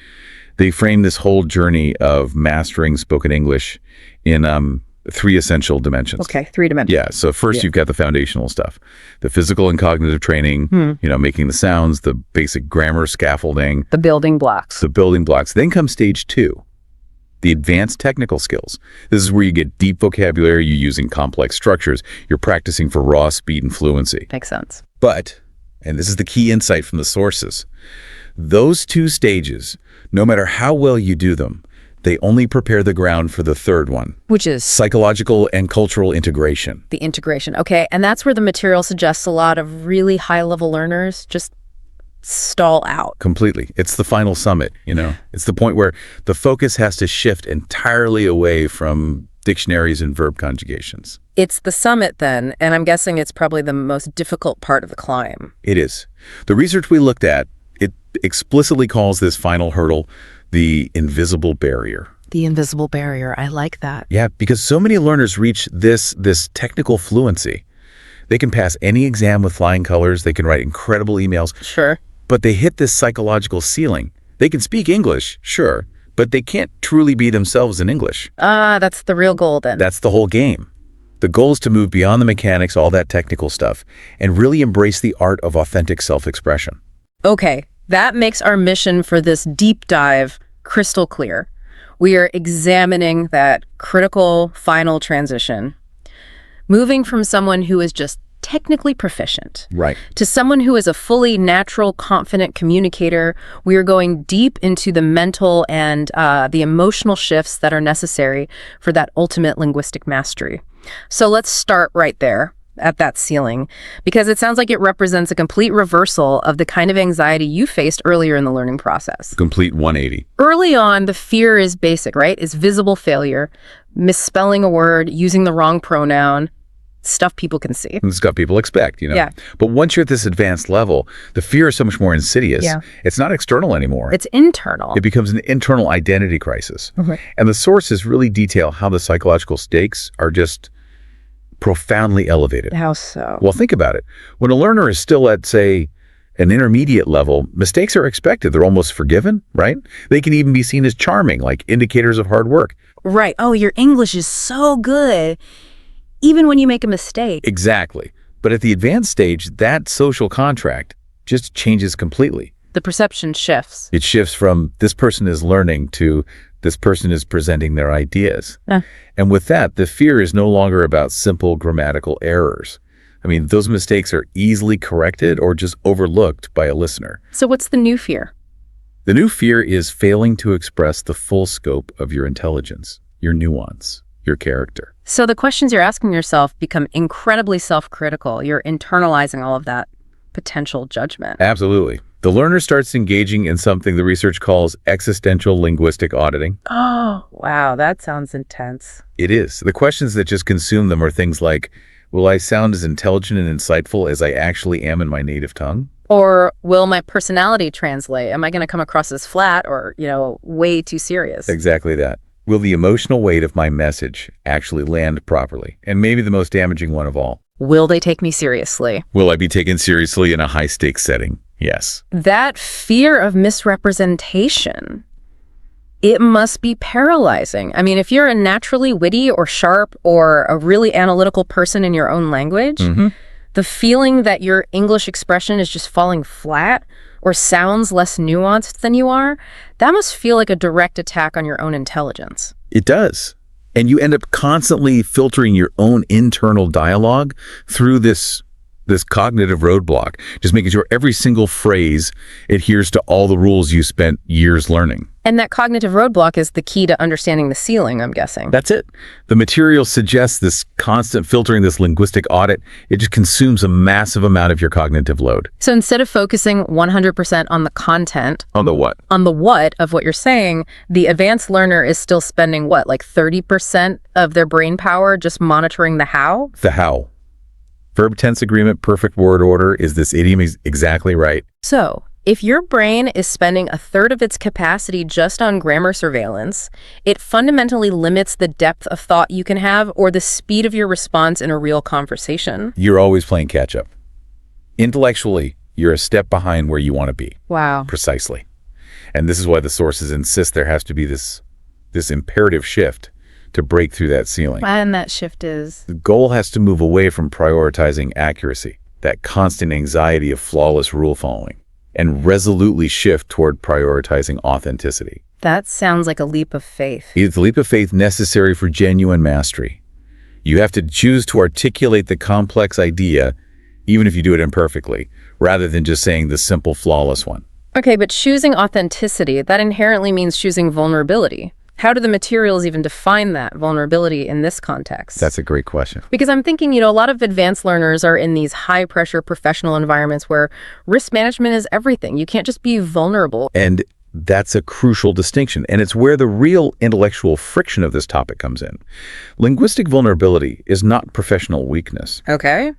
S2: they frame this whole journey of mastering spoken English in three essential dimensions.
S1: Okay, 3 dimensions.
S2: Yeah, so first you've got the foundational stuff, the physical and cognitive training, making the sounds, the basic grammar scaffolding.
S1: The building blocks.
S2: The building blocks. Then comes stage 2. The advanced technical skills. This is where you get deep vocabulary, you're using complex structures, you're practicing for raw speed and fluency.
S1: Makes sense.
S2: But, and this is the key insight from the sources, those 2 stages, no matter how well you do them, they only prepare the ground for the third one.
S1: Which is?
S2: Psychological and cultural integration.
S1: The integration. Okay, and that's where the material suggests a lot of really high-level learners just stall out.
S2: Completely. It's the final summit, It's the point where the focus has to shift entirely away from dictionaries and verb conjugations.
S1: It's the summit then, and I'm guessing it's probably the most difficult part of the climb.
S2: It is. The research we looked at, it explicitly calls this final hurdle the invisible barrier.
S1: The invisible barrier. I like that.
S2: Yeah, because so many learners reach this technical fluency. They can pass any exam with flying colors. They can write incredible emails.
S1: Sure.
S2: But they hit this psychological ceiling. They can speak English, sure, but they can't truly be themselves in English.
S1: That's the real goal then.
S2: That's the whole game. The goal is to move beyond the mechanics, all that technical stuff, and really embrace the art of authentic self-expression.
S1: Okay, that makes our mission for this deep dive crystal clear. We are examining that critical final transition, moving from someone who is just technically proficient
S2: Right.
S1: to someone who is a fully natural, confident communicator. We are going deep into the mental and the emotional shifts that are necessary for that ultimate linguistic mastery. So let's start right there at that ceiling, because it sounds like it represents a complete reversal of the kind of anxiety you faced earlier in the learning process.
S2: Complete 180.
S1: Early on, the fear is basic, right? Is visible failure, misspelling a word, using the wrong pronoun, stuff people can see.
S2: This is what people expect,
S1: Yeah.
S2: But once you're at this advanced level, the fear is so much more insidious.
S1: Yeah.
S2: It's not external anymore.
S1: It's internal.
S2: It becomes an internal identity crisis.
S1: Okay.
S2: And the sources really detail how the psychological stakes are just profoundly elevated.
S1: How so?
S2: Well, think about it. When a learner is still at, say, an intermediate level, mistakes are expected. They're almost forgiven, right? They can even be seen as charming, like indicators of hard work.
S1: Right. Oh, your English is so good, even when you make a mistake.
S2: Exactly. But at the advanced stage, that social contract just changes completely.
S1: The perception shifts.
S2: It shifts from this person is learning to this person is presenting their ideas. And with that, the fear is no longer about simple grammatical errors. I mean, those mistakes are easily corrected or just overlooked by a listener.
S1: So what's the new fear?
S2: The new fear is failing to express the full scope of your intelligence, your nuance, your character.
S1: So the questions you're asking yourself become incredibly self-critical. You're internalizing all of that potential judgment.
S2: Absolutely. The learner starts engaging in something the research calls existential linguistic auditing.
S1: Oh, wow. That sounds intense.
S2: It is. The questions that just consume them are things like, will I sound as intelligent and insightful as I actually am in my native tongue?
S1: Or will my personality translate? Am I going to come across as flat or, way too serious?
S2: Exactly that. Will the emotional weight of my message actually land properly? And maybe the most damaging one of all.
S1: Will they take me seriously?
S2: Will I be taken seriously in a high-stakes setting? Yes.
S1: That fear of misrepresentation, it must be paralyzing. I mean, if you're a naturally witty or sharp or a really analytical person in your own language, the feeling that your English expression is just falling flat or sounds less nuanced than you are, that must feel like a direct attack on your own intelligence.
S2: It does. And you end up constantly filtering your own internal dialogue through this cognitive roadblock, just making sure every single phrase adheres to all the rules you spent years learning.
S1: And that cognitive roadblock is the key to understanding the ceiling, I'm guessing.
S2: That's it. The material suggests this constant filtering, this linguistic audit. It just consumes a massive amount of your cognitive load.
S1: So instead of focusing 100% on the content,
S2: On the what?
S1: on the what of what you're saying, the advanced learner is still spending what, like 30% of their brain power just monitoring the how?
S2: The how. Verb tense agreement, perfect word order. Is this idiom exactly right?
S1: So, if your brain is spending a third of its capacity just on grammar surveillance, it fundamentally limits the depth of thought you can have or the speed of your response in a real conversation.
S2: You're always playing catch up. Intellectually, you're a step behind where you want to be.
S1: Wow.
S2: Precisely. And this is why the sources insist there has to be this imperative shift to break through that ceiling.
S1: And that shift is?
S2: The goal has to move away from prioritizing accuracy, that constant anxiety of flawless rule following, and resolutely shift toward prioritizing authenticity.
S1: That sounds like a leap of faith.
S2: It's the leap of faith necessary for genuine mastery. You have to choose to articulate the complex idea, even if you do it imperfectly, rather than just saying the simple, flawless one.
S1: Okay, but choosing authenticity, that inherently means choosing vulnerability. How do the materials even define that vulnerability in this context?
S2: That's a great question.
S1: Because I'm thinking, a lot of advanced learners are in these high-pressure professional environments where risk management is everything. You can't just be vulnerable.
S2: And that's a crucial distinction, and it's where the real intellectual friction of this topic comes in. Linguistic vulnerability is not professional weakness.
S1: Okay.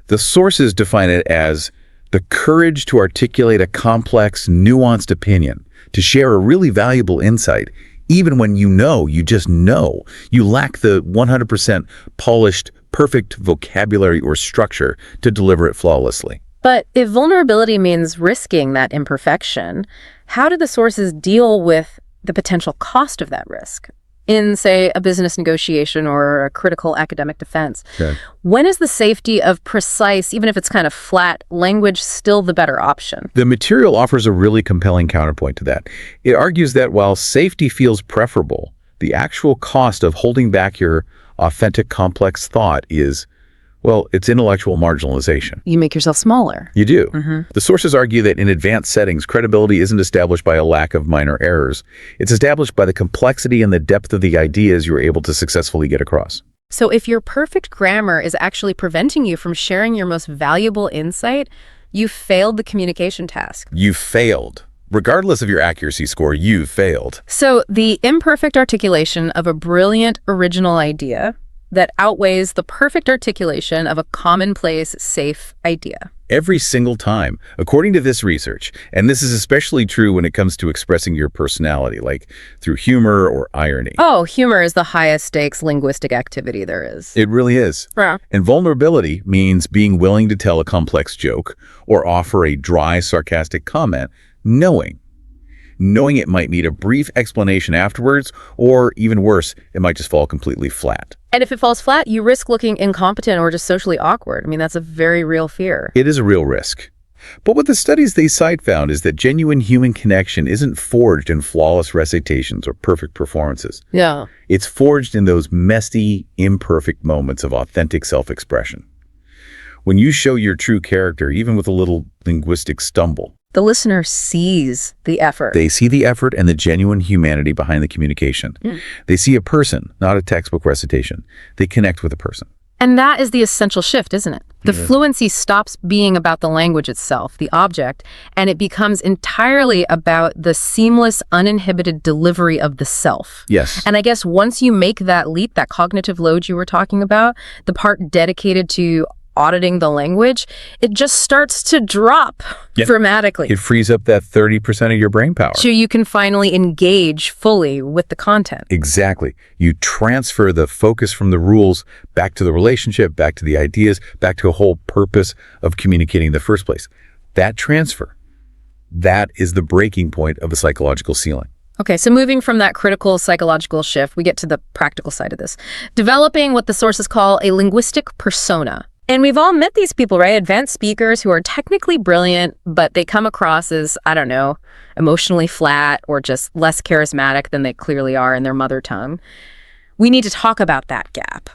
S2: The sources define it as the courage to articulate a complex, nuanced opinion, to share a really valuable insight, Even when you just know. You lack the 100% polished, perfect vocabulary or structure to deliver it flawlessly.
S1: But if vulnerability means risking that imperfection, how do the sources deal with the potential cost of that risk? In, say, a business negotiation or a critical academic defense.
S2: Okay.
S1: When is the safety of precise, even if it's kind of flat, language still the better option?
S2: The material offers a really compelling counterpoint to that. It argues that while safety feels preferable, the actual cost of holding back your authentic, complex thought is, well, it's intellectual marginalization.
S1: You make yourself smaller.
S2: You do. The sources argue that in advanced settings, credibility isn't established by a lack of minor errors. It's established by the complexity and the depth of the ideas you're able to successfully get across.
S1: So if your perfect grammar is actually preventing you from sharing your most valuable insight, you've failed the communication task.
S2: You've failed. Regardless of your accuracy score, you've failed.
S1: So the imperfect articulation of a brilliant original idea that outweighs the perfect articulation of a commonplace, safe idea.
S2: Every single time, according to this research, and this is especially true when it comes to expressing your personality, like through humor or irony.
S1: Oh, humor is the highest stakes linguistic activity there is.
S2: It really is.
S1: Yeah.
S2: And vulnerability means being willing to tell a complex joke or offer a dry, sarcastic comment, knowing it might need a brief explanation afterwards, or even worse, it might just fall completely flat.
S1: And if it falls flat, you risk looking incompetent or just socially awkward. I mean, that's a very real fear.
S2: It is a real risk. But what the studies they cite found is that genuine human connection isn't forged in flawless recitations or perfect performances.
S1: Yeah.
S2: It's forged in those messy, imperfect moments of authentic self-expression. When you show your true character, even with a little linguistic stumble,
S1: The listener sees the effort.
S2: they see the effort and the genuine humanity behind the communication. They see a person, not a textbook recitation. They connect with a person.
S1: And that is the essential shift, isn't it? The fluency stops being about the language itself, the object, and it becomes entirely about the seamless, uninhibited delivery of the self.
S2: Yes.
S1: And I guess once you make that leap, that cognitive load you were talking about, the part dedicated to auditing the language, it just starts to drop dramatically.
S2: It frees up that 30% of your brain power.
S1: So you can finally engage fully with the content.
S2: Exactly. You transfer the focus from the rules back to the relationship, back to the ideas, back to a whole purpose of communicating in the first place. That transfer, that is the breaking point of a psychological ceiling.
S1: Okay, so moving from that critical psychological shift, we get to the practical side of this. Developing what the sources call a linguistic persona. And we've all met these people, right? Advanced speakers who are technically brilliant, but they come across as, I don't know, emotionally flat or just less charismatic than they clearly are in their mother tongue. We need to talk about that gap.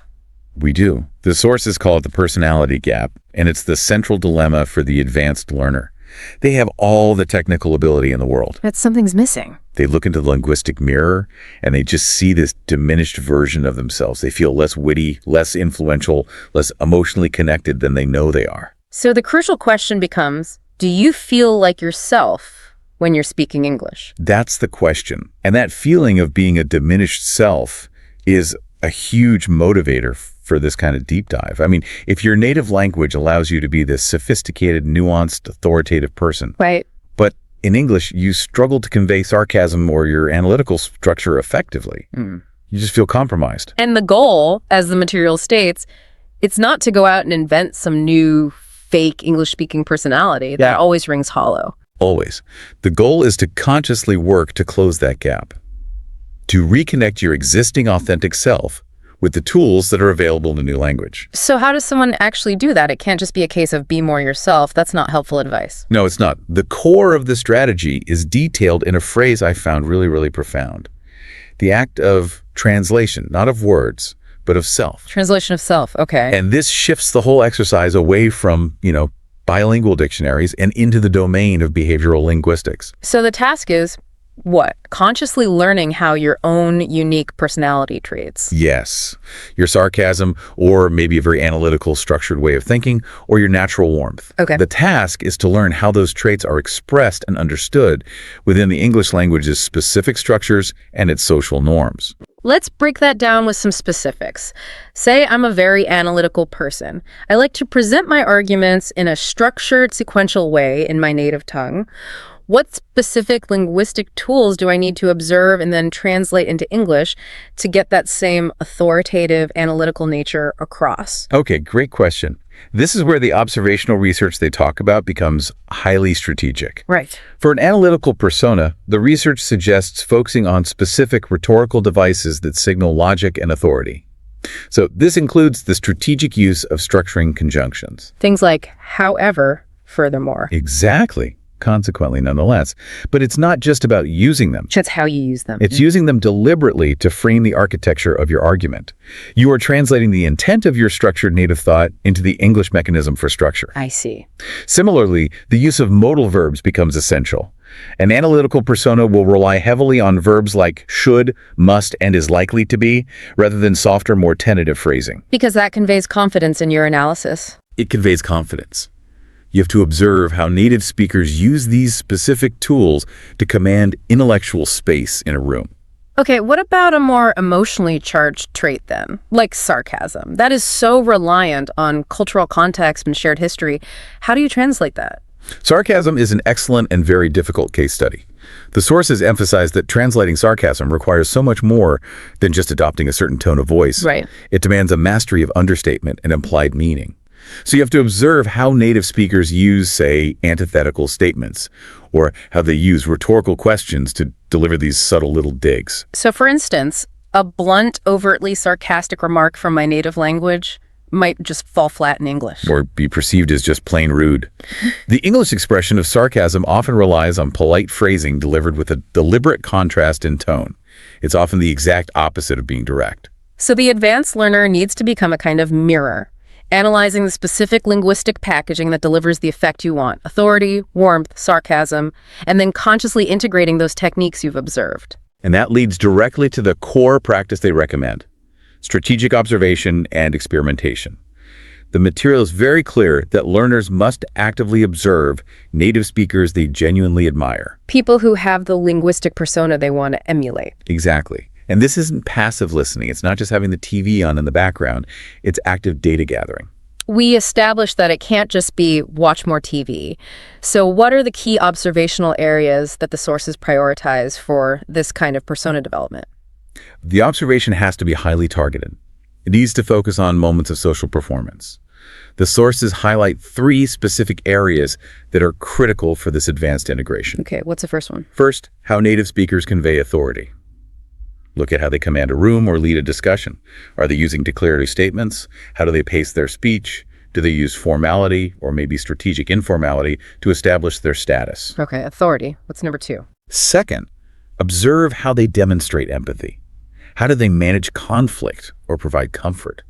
S2: We do. The sources call it the personality gap, and it's the central dilemma for the advanced learner. They have all the technical ability in the world.
S1: That something's missing.
S2: They look into the linguistic mirror, and they just see this diminished version of themselves. They feel less witty, less influential, less emotionally connected than they know they are.
S1: So the crucial question becomes, do you feel like yourself when you're speaking English?
S2: That's the question. And that feeling of being a diminished self is a huge motivator for this kind of deep dive. I mean, if your native language allows you to be this sophisticated, nuanced, authoritative person,
S1: Right.
S2: but in English, you struggle to convey sarcasm or your analytical structure effectively. You just feel compromised.
S1: And the goal, as the material states, it's not to go out and invent some new fake English-speaking personality. That always rings hollow.
S2: Always. The goal is to consciously work to close that gap, to reconnect your existing authentic self with the tools that are available in the new language.
S1: So how does someone actually do that? It can't just be a case of be more yourself. That's not helpful advice.
S2: No, it's not. The core of the strategy is detailed in a phrase I found really, really profound. The act of translation, not of words, but of self.
S1: Translation of self. Okay.
S2: And this shifts the whole exercise away from, bilingual dictionaries and into the domain of behavioral linguistics.
S1: So the task is what? Consciously learning how your own unique personality traits.
S2: Yes. Your sarcasm, or maybe a very analytical, structured way of thinking, or your natural warmth.
S1: Okay.
S2: The task is to learn how those traits are expressed and understood within the English language's specific structures and its social norms.
S1: Let's break that down with some specifics. Say I'm a very analytical person. I like to present my arguments in a structured, sequential way in my native tongue. What specific linguistic tools do I need to observe and then translate into English to get that same authoritative analytical nature across?
S2: Okay, great question. This is where the observational research they talk about becomes highly strategic.
S1: Right.
S2: For an analytical persona, the research suggests focusing on specific rhetorical devices that signal logic and authority. So this includes the strategic use of structuring conjunctions.
S1: Things like however, furthermore.
S2: Exactly. Consequently, nonetheless. But it's not just about using them.
S1: That's how you use them.
S2: It's using them deliberately to frame the architecture of your argument. You are translating the intent of your structured native thought into the English mechanism for structure.
S1: I see.
S2: Similarly, the use of modal verbs becomes essential. An analytical persona will rely heavily on verbs like should, must, and is likely to be, rather than softer, more tentative phrasing.
S1: Because that conveys confidence in your analysis.
S2: It conveys confidence. You have to observe how native speakers use these specific tools to command intellectual space in a room.
S1: Okay, what about a more emotionally charged trait then, like sarcasm? That is so reliant on cultural context and shared history. How do you translate that?
S2: Sarcasm is an excellent and very difficult case study. The sources emphasize that translating sarcasm requires so much more than just adopting a certain tone of voice.
S1: Right.
S2: It demands a mastery of understatement and implied meaning. So you have to observe how native speakers use, say, antithetical statements, or how they use rhetorical questions to deliver these subtle little digs.
S1: So for instance, a blunt, overtly sarcastic remark from my native language might just fall flat in English.
S2: Or be perceived as just plain rude. The English expression of sarcasm often relies on polite phrasing delivered with a deliberate contrast in tone. It's often the exact opposite of being direct.
S1: So the advanced learner needs to become a kind of mirror, analyzing the specific linguistic packaging that delivers the effect you want, authority, warmth, sarcasm, and then consciously integrating those techniques you've observed.
S2: And that leads directly to the core practice they recommend: strategic observation and experimentation. The material is very clear that learners must actively observe native speakers they genuinely admire.
S1: People who have the linguistic persona they want to emulate.
S2: Exactly. And this isn't passive listening. It's not just having the TV on in the background. It's active data gathering.
S1: We established that it can't just be watch more TV. So what are the key observational areas that the sources prioritize for this kind of persona development?
S2: The observation has to be highly targeted. It needs to focus on moments of social performance. The sources highlight 3 specific areas that are critical for this advanced integration.
S1: Okay, what's the first one?
S2: First, how native speakers convey authority. Look at how they command a room or lead a discussion. Are they using declarative statements? How do they pace their speech? Do they use formality or maybe strategic informality to establish their status?
S1: Okay, authority. What's number 2?
S2: Second, observe how they demonstrate empathy. How do they manage conflict or provide comfort?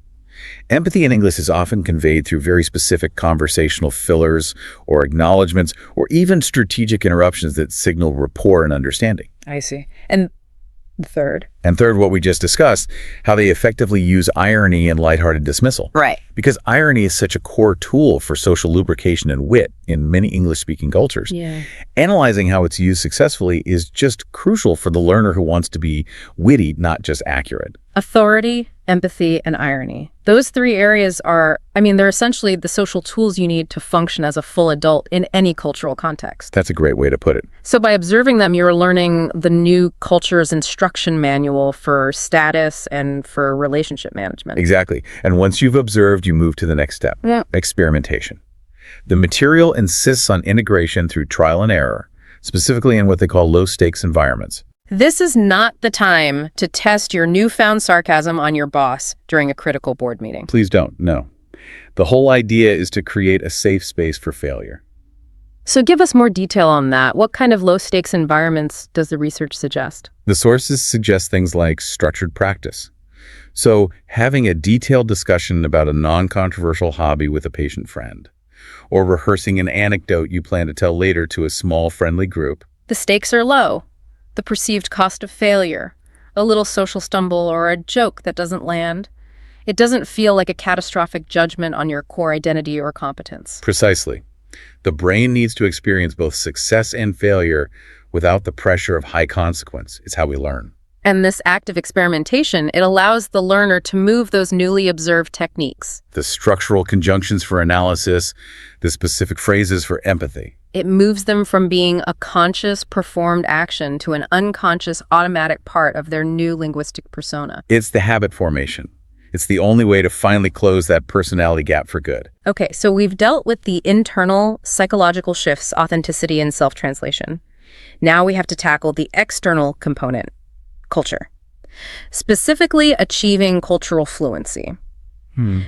S2: Empathy in English is often conveyed through very specific conversational fillers or acknowledgments or even strategic interruptions that signal rapport and understanding.
S1: I see. And the third?
S2: And third, what we just discussed, how they effectively use irony and lighthearted dismissal.
S1: Right.
S2: Because irony is such a core tool for social lubrication and wit in many English-speaking cultures.
S1: Yeah.
S2: Analyzing how it's used successfully is just crucial for the learner who wants to be witty, not just accurate.
S1: Authority, empathy, and irony. Those 3 areas are, they're essentially the social tools you need to function as a full adult in any cultural context.
S2: That's a great way to put it.
S1: So by observing them, you're learning the new culture's instruction manual for status and for relationship management.
S2: Exactly. And once you've observed, you move to the next step, experimentation. The material insists on integration through trial and error, specifically in what they call low-stakes environments.
S1: This is not the time to test your newfound sarcasm on your boss during a critical board meeting.
S2: Please don't, no. The whole idea is to create a safe space for failure.
S1: So give us more detail on that. What kind of low-stakes environments does the research suggest?
S2: The sources suggest things like structured practice. So having a detailed discussion about a non-controversial hobby with a patient friend, or rehearsing an anecdote you plan to tell later to a small, friendly group.
S1: The stakes are low. The perceived cost of failure, a little social stumble, or a joke that doesn't land. It doesn't feel like a catastrophic judgment on your core identity or competence.
S2: Precisely. The brain needs to experience both success and failure without the pressure of high consequence. It's how we learn.
S1: And this active experimentation, it allows the learner to move those newly observed techniques.
S2: The structural conjunctions for analysis, the specific phrases for empathy.
S1: It moves them from being a conscious, performed action to an unconscious, automatic part of their new linguistic persona.
S2: It's the habit formation. It's the only way to finally close that personality gap for good.
S1: Okay, so we've dealt with the internal psychological shifts, authenticity, and self-translation. Now we have to tackle the external component, culture. Specifically, achieving cultural fluency.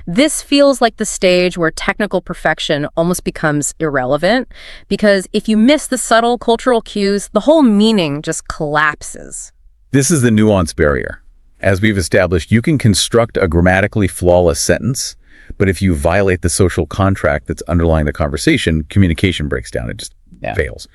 S1: This feels like the stage where technical perfection almost becomes irrelevant, because if you miss the subtle cultural cues, the whole meaning just collapses.
S2: This is the nuance barrier. As we've established, you can construct a grammatically flawless sentence, but if you violate the social contract that's underlying the conversation, communication breaks down. It just fails.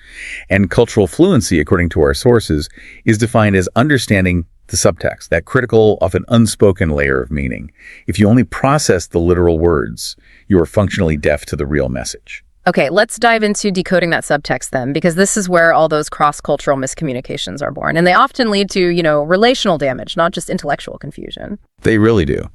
S2: And cultural fluency, according to our sources, is defined as understanding the subtext, that critical, often unspoken layer of meaning. If you only process the literal words, you are functionally deaf to the real message.
S1: Okay, let's dive into decoding that subtext then, because this is where all those cross-cultural miscommunications are born. And they often lead to, relational damage, not just intellectual confusion.
S2: They really do.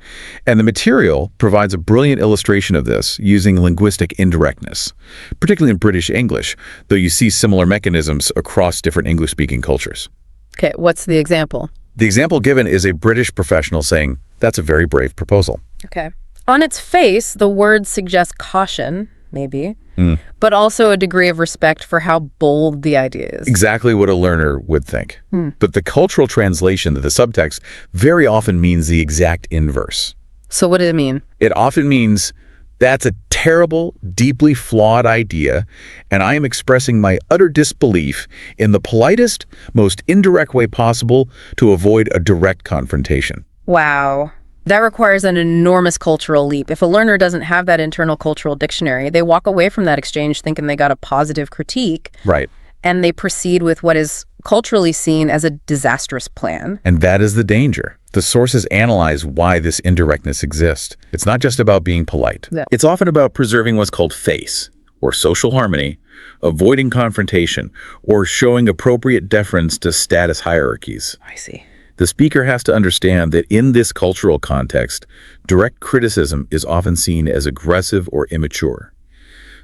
S2: And the material provides a brilliant illustration of this using linguistic indirectness, particularly in British English, though you see similar mechanisms across different English-speaking cultures.
S1: Okay, what's the example?
S2: The example given is a British professional saying, "That's a very brave proposal."
S1: Okay. On its face, the word suggests caution, maybe, but also a degree of respect for how bold the idea is.
S2: Exactly what a learner would think. But the cultural translation of the subtext very often means the exact inverse.
S1: So what does it mean?
S2: It often means, that's a terrible, deeply flawed idea, and I am expressing my utter disbelief in the politest, most indirect way possible to avoid a direct confrontation.
S1: Wow. That requires an enormous cultural leap. If a learner doesn't have that internal cultural dictionary, they walk away from that exchange thinking they got a positive critique.
S2: Right.
S1: And they proceed with what is culturally seen as a disastrous plan.
S2: And that is the danger. The sources analyze why this indirectness exists. It's not just about being polite.
S1: Yeah.
S2: It's often about preserving what's called face, or social harmony, avoiding confrontation, or showing appropriate deference to status hierarchies.
S1: I see.
S2: The speaker has to understand that in this cultural context, direct criticism is often seen as aggressive or immature.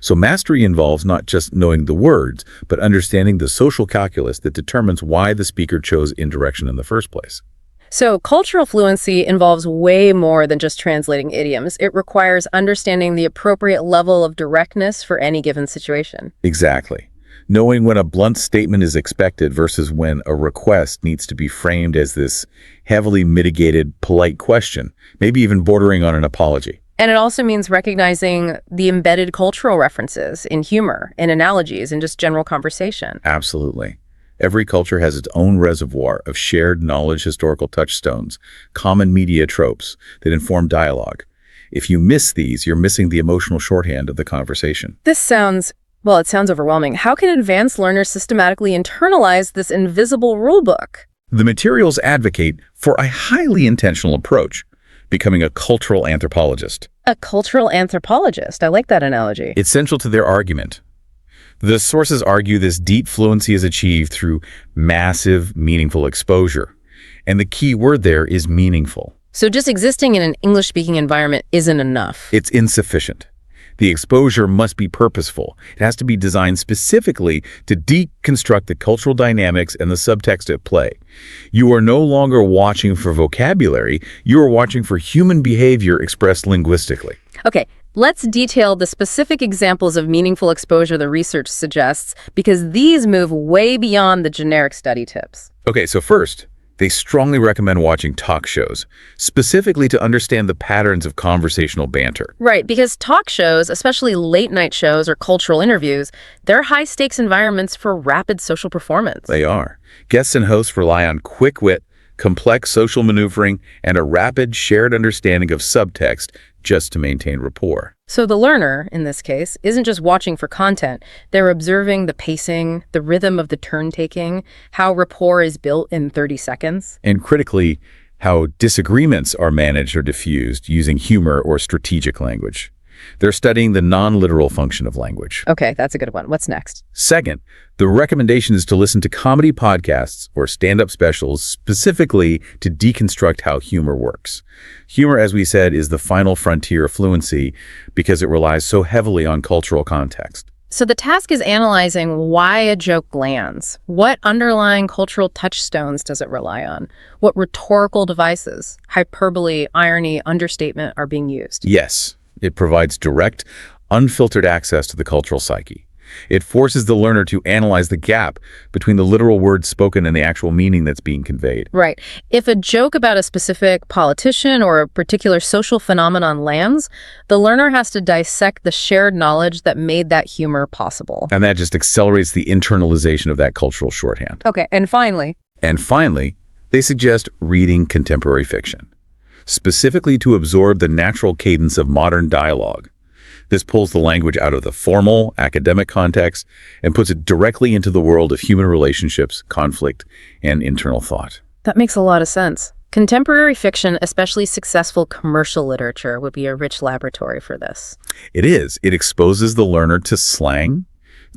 S2: So mastery involves not just knowing the words, but understanding the social calculus that determines why the speaker chose indirection in the first place.
S1: So cultural fluency involves way more than just translating idioms. It requires understanding the appropriate level of directness for any given situation.
S2: Exactly. Knowing when a blunt statement is expected versus when a request needs to be framed as this heavily mitigated, polite question, maybe even bordering on an apology.
S1: And it also means recognizing the embedded cultural references in humor, in analogies, in just general conversation.
S2: Absolutely. Every culture has its own reservoir of shared knowledge, historical touchstones, common media tropes that inform dialogue. If you miss these, you're missing the emotional shorthand of the conversation.
S1: This sounds overwhelming. How can advanced learners systematically internalize this invisible rulebook?
S2: The materials advocate for a highly intentional approach, becoming a cultural anthropologist.
S1: A cultural anthropologist. I like that analogy.
S2: It's central to their argument. The sources argue this deep fluency is achieved through massive, meaningful exposure. And the key word there is meaningful.
S1: So just existing in an English-speaking environment isn't enough.
S2: It's insufficient. The exposure must be purposeful. It has to be designed specifically to deconstruct the cultural dynamics and the subtext at play. You are no longer watching for vocabulary, you are watching for human behavior expressed linguistically.
S1: Okay, let's detail the specific examples of meaningful exposure the research suggests, because these move way beyond the generic study tips.
S2: Okay, so first, they strongly recommend watching talk shows, specifically to understand the patterns of conversational banter.
S1: Right, because talk shows, especially late-night shows or cultural interviews, they're high-stakes environments for rapid social performance.
S2: They are. Guests and hosts rely on quick wit, complex social maneuvering, and a rapid shared understanding of subtext just to maintain rapport.
S1: So the learner, in this case, isn't just watching for content. They're observing the pacing, the rhythm of the turn-taking, how rapport is built in 30 seconds.
S2: And critically, how disagreements are managed or diffused using humor or strategic language. They're studying the non-literal function of language.
S1: Okay, that's a good one. What's next?
S2: Second, the recommendation is to listen to comedy podcasts or stand-up specials specifically to deconstruct how humor works. Humor, as we said, is the final frontier of fluency because it relies so heavily on cultural context.
S1: So the task is analyzing why a joke lands. What underlying cultural touchstones does it rely on? What rhetorical devices, hyperbole, irony, understatement are being used?
S2: Yes, it provides direct, unfiltered access to the cultural psyche. It forces the learner to analyze the gap between the literal words spoken and the actual meaning that's being conveyed.
S1: Right. If a joke about a specific politician or a particular social phenomenon lands, the learner has to dissect the shared knowledge that made that humor possible.
S2: And that just accelerates the internalization of that cultural shorthand.
S1: Okay, and finally,
S2: they suggest reading contemporary fiction, specifically to absorb the natural cadence of modern dialogue. This pulls the language out of the formal, academic context and puts it directly into the world of human relationships, conflict, and internal thought.
S1: that makes a lot of sense. Contemporary fiction, especially successful commercial literature, would be a rich laboratory for this.
S2: It is. It exposes the learner to slang,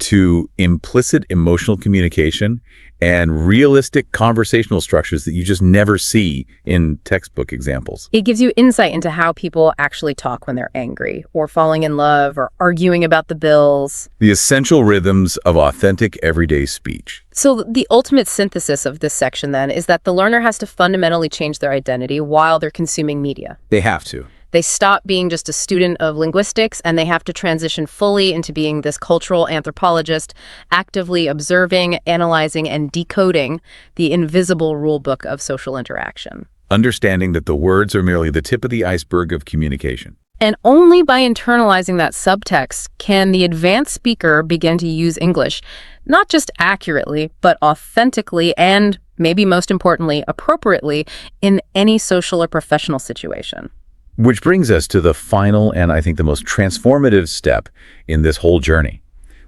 S2: to implicit emotional communication, and realistic conversational structures that you just never see in textbook examples.
S1: It gives you insight into how people actually talk when they're angry, or falling in love, or arguing about the bills.
S2: The essential rhythms of authentic everyday speech.
S1: So the ultimate synthesis of this section, then, is that the learner has to fundamentally change their identity while they're consuming media.
S2: They have to.
S1: They stop being just a student of linguistics, and they have to transition fully into being this cultural anthropologist, actively observing, analyzing, and decoding the invisible rulebook of social interaction.
S2: Understanding that the words are merely the tip of the iceberg of communication.
S1: And only by internalizing that subtext can the advanced speaker begin to use English, not just accurately, but authentically and, maybe most importantly, appropriately in any social or professional situation.
S2: Which brings us to the final and I think the most transformative step in this whole journey.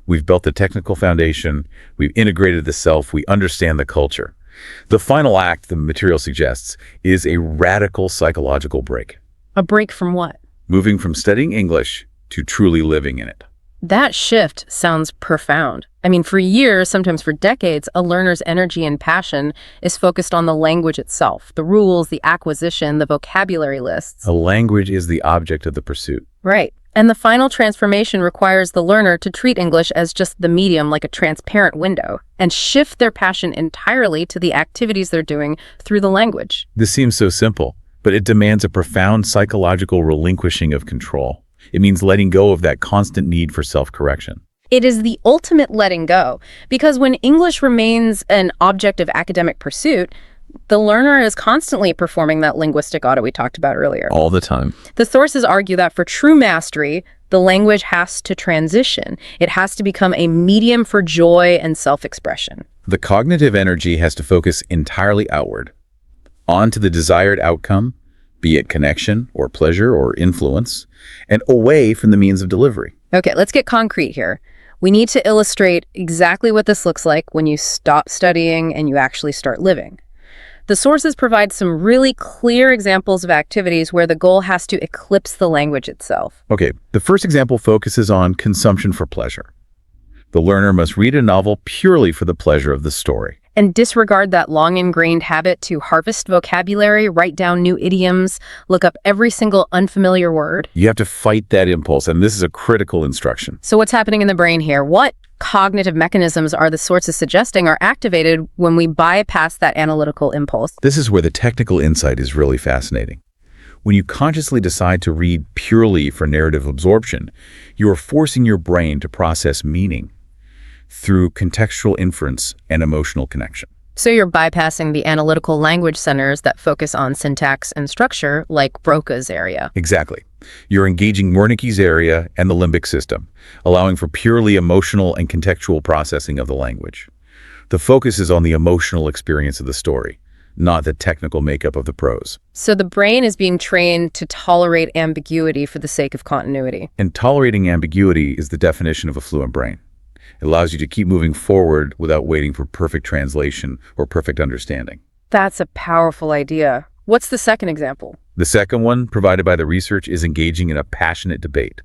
S2: We've built the technical foundation, we've integrated the self, we understand the culture. The final act, the material suggests, is a radical psychological break.
S1: A break from what?
S2: Moving from studying English to truly living in it.
S1: That shift sounds profound. I mean, for years, sometimes for decades, a learner's energy and passion is focused on the language itself, the rules, the acquisition, the vocabulary lists.
S2: A language is the object of the pursuit.
S1: Right. And the final transformation requires the learner to treat English as just the medium, like a transparent window, and shift their passion entirely to the activities they're doing through the language.
S2: This seems so simple, but it demands a profound psychological relinquishing of control. It means letting go of that constant need for self-correction.
S1: It is the ultimate letting go, because when English remains an object of academic pursuit, the learner is constantly performing that linguistic audit we talked about earlier.
S2: All the time.
S1: The sources argue that for true mastery, the language has to transition. It has to become a medium for joy and self-expression.
S2: The cognitive energy has to focus entirely outward, on to the desired outcome, be it connection or pleasure or influence, and away from the means of delivery.
S1: Okay, let's get concrete here. We need to illustrate exactly what this looks like when you stop studying and you actually start living. The sources provide some really clear examples of activities where the goal has to eclipse the language itself.
S2: Okay, the first example focuses on consumption for pleasure. The learner must read a novel purely for the pleasure of the story.
S1: And disregard that long-ingrained habit to harvest vocabulary, write down new idioms, look up every single unfamiliar word.
S2: You have to fight that impulse, and this is a critical instruction.
S1: So what's happening in the brain here? What cognitive mechanisms are the sources suggesting are activated when we bypass that analytical impulse?
S2: This is where the technical insight is really fascinating. When you consciously decide to read purely for narrative absorption, you are forcing your brain to process meaning through contextual inference and emotional connection.
S1: So you're bypassing the analytical language centers that focus on syntax and structure, like Broca's area.
S2: Exactly. You're engaging Wernicke's area and the limbic system, allowing for purely emotional and contextual processing of the language. The focus is on the emotional experience of the story, not the technical makeup of the prose.
S1: So the brain is being trained to tolerate ambiguity for the sake of continuity.
S2: And tolerating ambiguity is the definition of a fluent brain. It allows you to keep moving forward without waiting for perfect translation or perfect understanding.
S1: That's a powerful idea. What's the second example?
S2: The second one, provided by the research, is engaging in a passionate debate.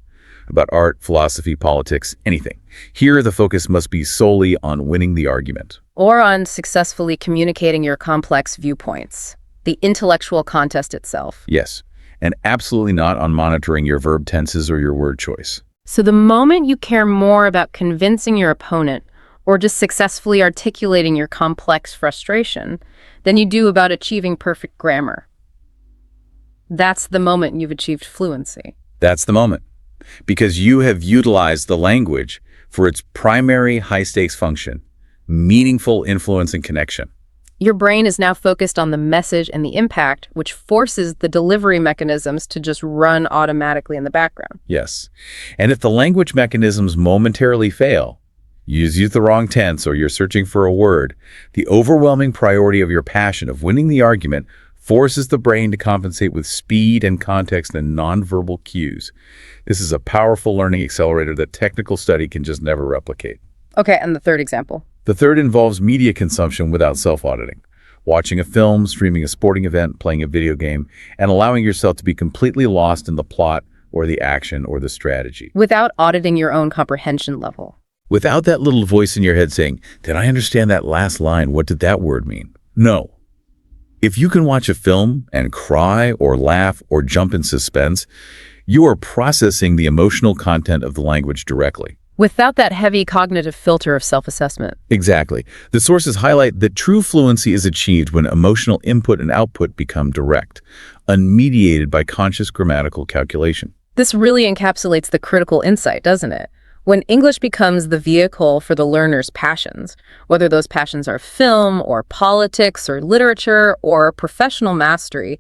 S2: about art, philosophy, politics, anything. Here, the focus must be solely on winning the argument.
S1: Or on successfully communicating your complex viewpoints, the intellectual contest itself.
S2: Yes, and absolutely not on monitoring your verb tenses or your word choice.
S1: So the moment you care more about convincing your opponent or just successfully articulating your complex frustration than you do about achieving perfect grammar, that's the moment you've achieved fluency.
S2: That's the moment. Because you have utilized the language for its primary high-stakes function, meaningful influence and connection.
S1: Your brain is now focused on the message and the impact, which forces the delivery mechanisms to just run automatically in the background.
S2: Yes. And if the language mechanisms momentarily fail, you use the wrong tense or you're searching for a word, the overwhelming priority of your passion of winning the argument forces the brain to compensate with speed and context and nonverbal cues. This is a powerful learning accelerator that technical study can just never replicate.
S1: Okay, and the third example?
S2: The third involves media consumption without self-auditing. Watching a film, streaming a sporting event, playing a video game, and allowing yourself to be completely lost in the plot or the action or the strategy.
S1: Without auditing your own comprehension level.
S2: Without that little voice in your head saying, "Did I understand that last line? What did that word mean?" No. If you can watch a film and cry or laugh or jump in suspense, you are processing the emotional content of the language directly.
S1: Without that heavy cognitive filter of self-assessment.
S2: Exactly. The sources highlight that true fluency is achieved when emotional input and output become direct, unmediated by conscious grammatical calculation.
S1: This really encapsulates the critical insight, doesn't it? When English becomes the vehicle for the learner's passions, whether those passions are film or politics or literature or professional mastery,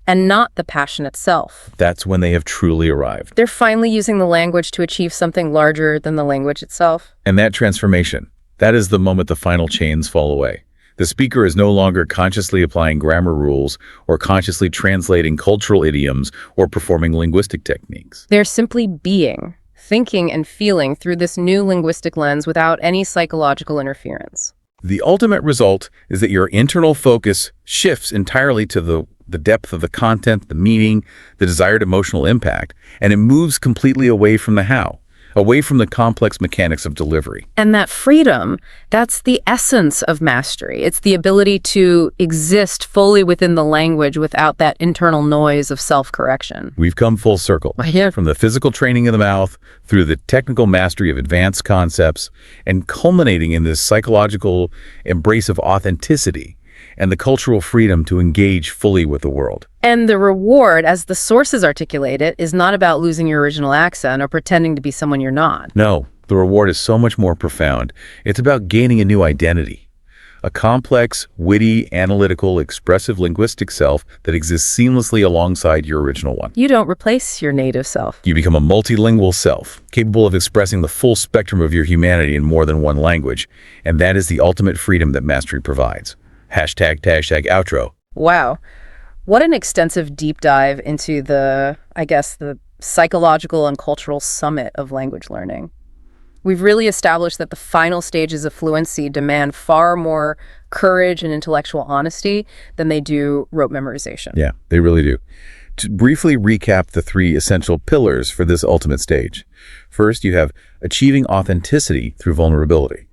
S1: and not the passion itself.
S2: That's when they have truly arrived.
S1: They're finally using the language to achieve something larger than the language itself.
S2: And that transformation, that is the moment the final chains fall away. The speaker is no longer consciously applying grammar rules or consciously translating cultural idioms or performing linguistic techniques.
S1: They're simply being, thinking and feeling through this new linguistic lens without any psychological interference.
S2: The ultimate result is that your internal focus shifts entirely to the depth of the content, the meaning, the desired emotional impact, and it moves completely away from the how, away from the complex mechanics of delivery.
S1: And that freedom, that's the essence of mastery. It's the ability to exist fully within the language without that internal noise of self-correction.
S2: We've come full circle.
S1: Yeah.
S2: From the physical training of the mouth, through the technical mastery of advanced concepts, and culminating in this psychological embrace of authenticity and the cultural freedom to engage fully with the world.
S1: And the reward, as the sources articulate it, is not about losing your original accent or pretending to be someone you're not.
S2: No, the reward is so much more profound. It's about gaining a new identity. A complex, witty, analytical, expressive linguistic self that exists seamlessly alongside your original one.
S1: You don't replace your native self.
S2: You become a multilingual self, capable of expressing the full spectrum of your humanity in more than one language. And that is the ultimate freedom that mastery provides. Hashtag outro.
S1: Wow. What an extensive deep dive into the psychological and cultural summit of language learning. We've really established that the final stages of fluency demand far more courage and intellectual honesty than they do rote memorization.
S2: Yeah, they really do. To briefly recap the three essential pillars for this ultimate stage. First, you have achieving authenticity through vulnerability.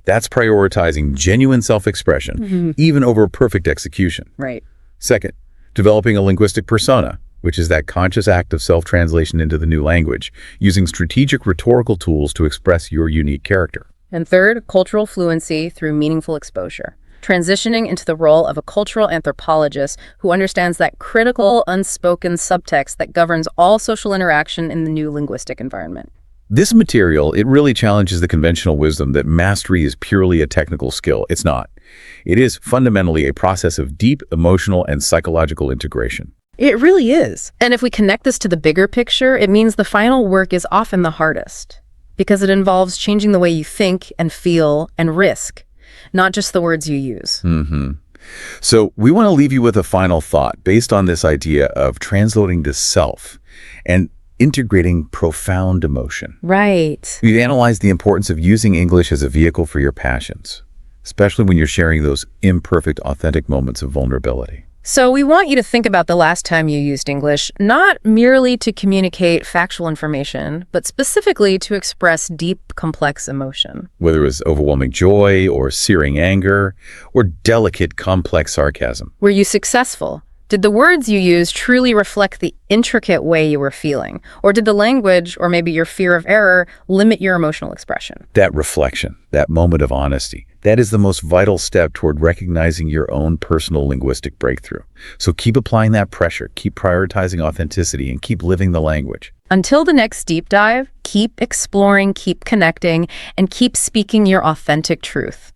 S2: That's prioritizing genuine self-expression, even over perfect execution.
S1: Right.
S2: Second, developing a linguistic persona, which is that conscious act of self-translation into the new language, using strategic rhetorical tools to express your unique character.
S1: And third, cultural fluency through meaningful exposure, transitioning into the role of a cultural anthropologist who understands that critical, unspoken subtext that governs all social interaction in the new linguistic environment.
S2: This material, it really challenges the conventional wisdom that mastery is purely a technical skill. It's not. It is fundamentally a process of deep emotional and psychological integration.
S1: It really is. And if we connect this to the bigger picture, it means the final work is often the hardest because it involves changing the way you think and feel and risk, not just the words you use.
S2: So we want to leave you with a final thought based on this idea of translating the self and integrating profound emotion.
S1: Right.
S2: We've analyzed the importance of using English as a vehicle for your passions, especially when you're sharing those imperfect, authentic moments of vulnerability.
S1: So we want you to think about the last time you used English, not merely to communicate factual information, but specifically to express deep, complex emotion.
S2: Whether it was overwhelming joy or searing anger or delicate, complex sarcasm.
S1: Were you successful? Did the words you used truly reflect the intricate way you were feeling? Or did the language, or maybe your fear of error, limit your emotional expression?
S2: That reflection, that moment of honesty, that is the most vital step toward recognizing your own personal linguistic breakthrough. So keep applying that pressure, keep prioritizing authenticity, and keep living the language.
S1: Until the next deep dive, keep exploring, keep connecting, and keep speaking your authentic truth.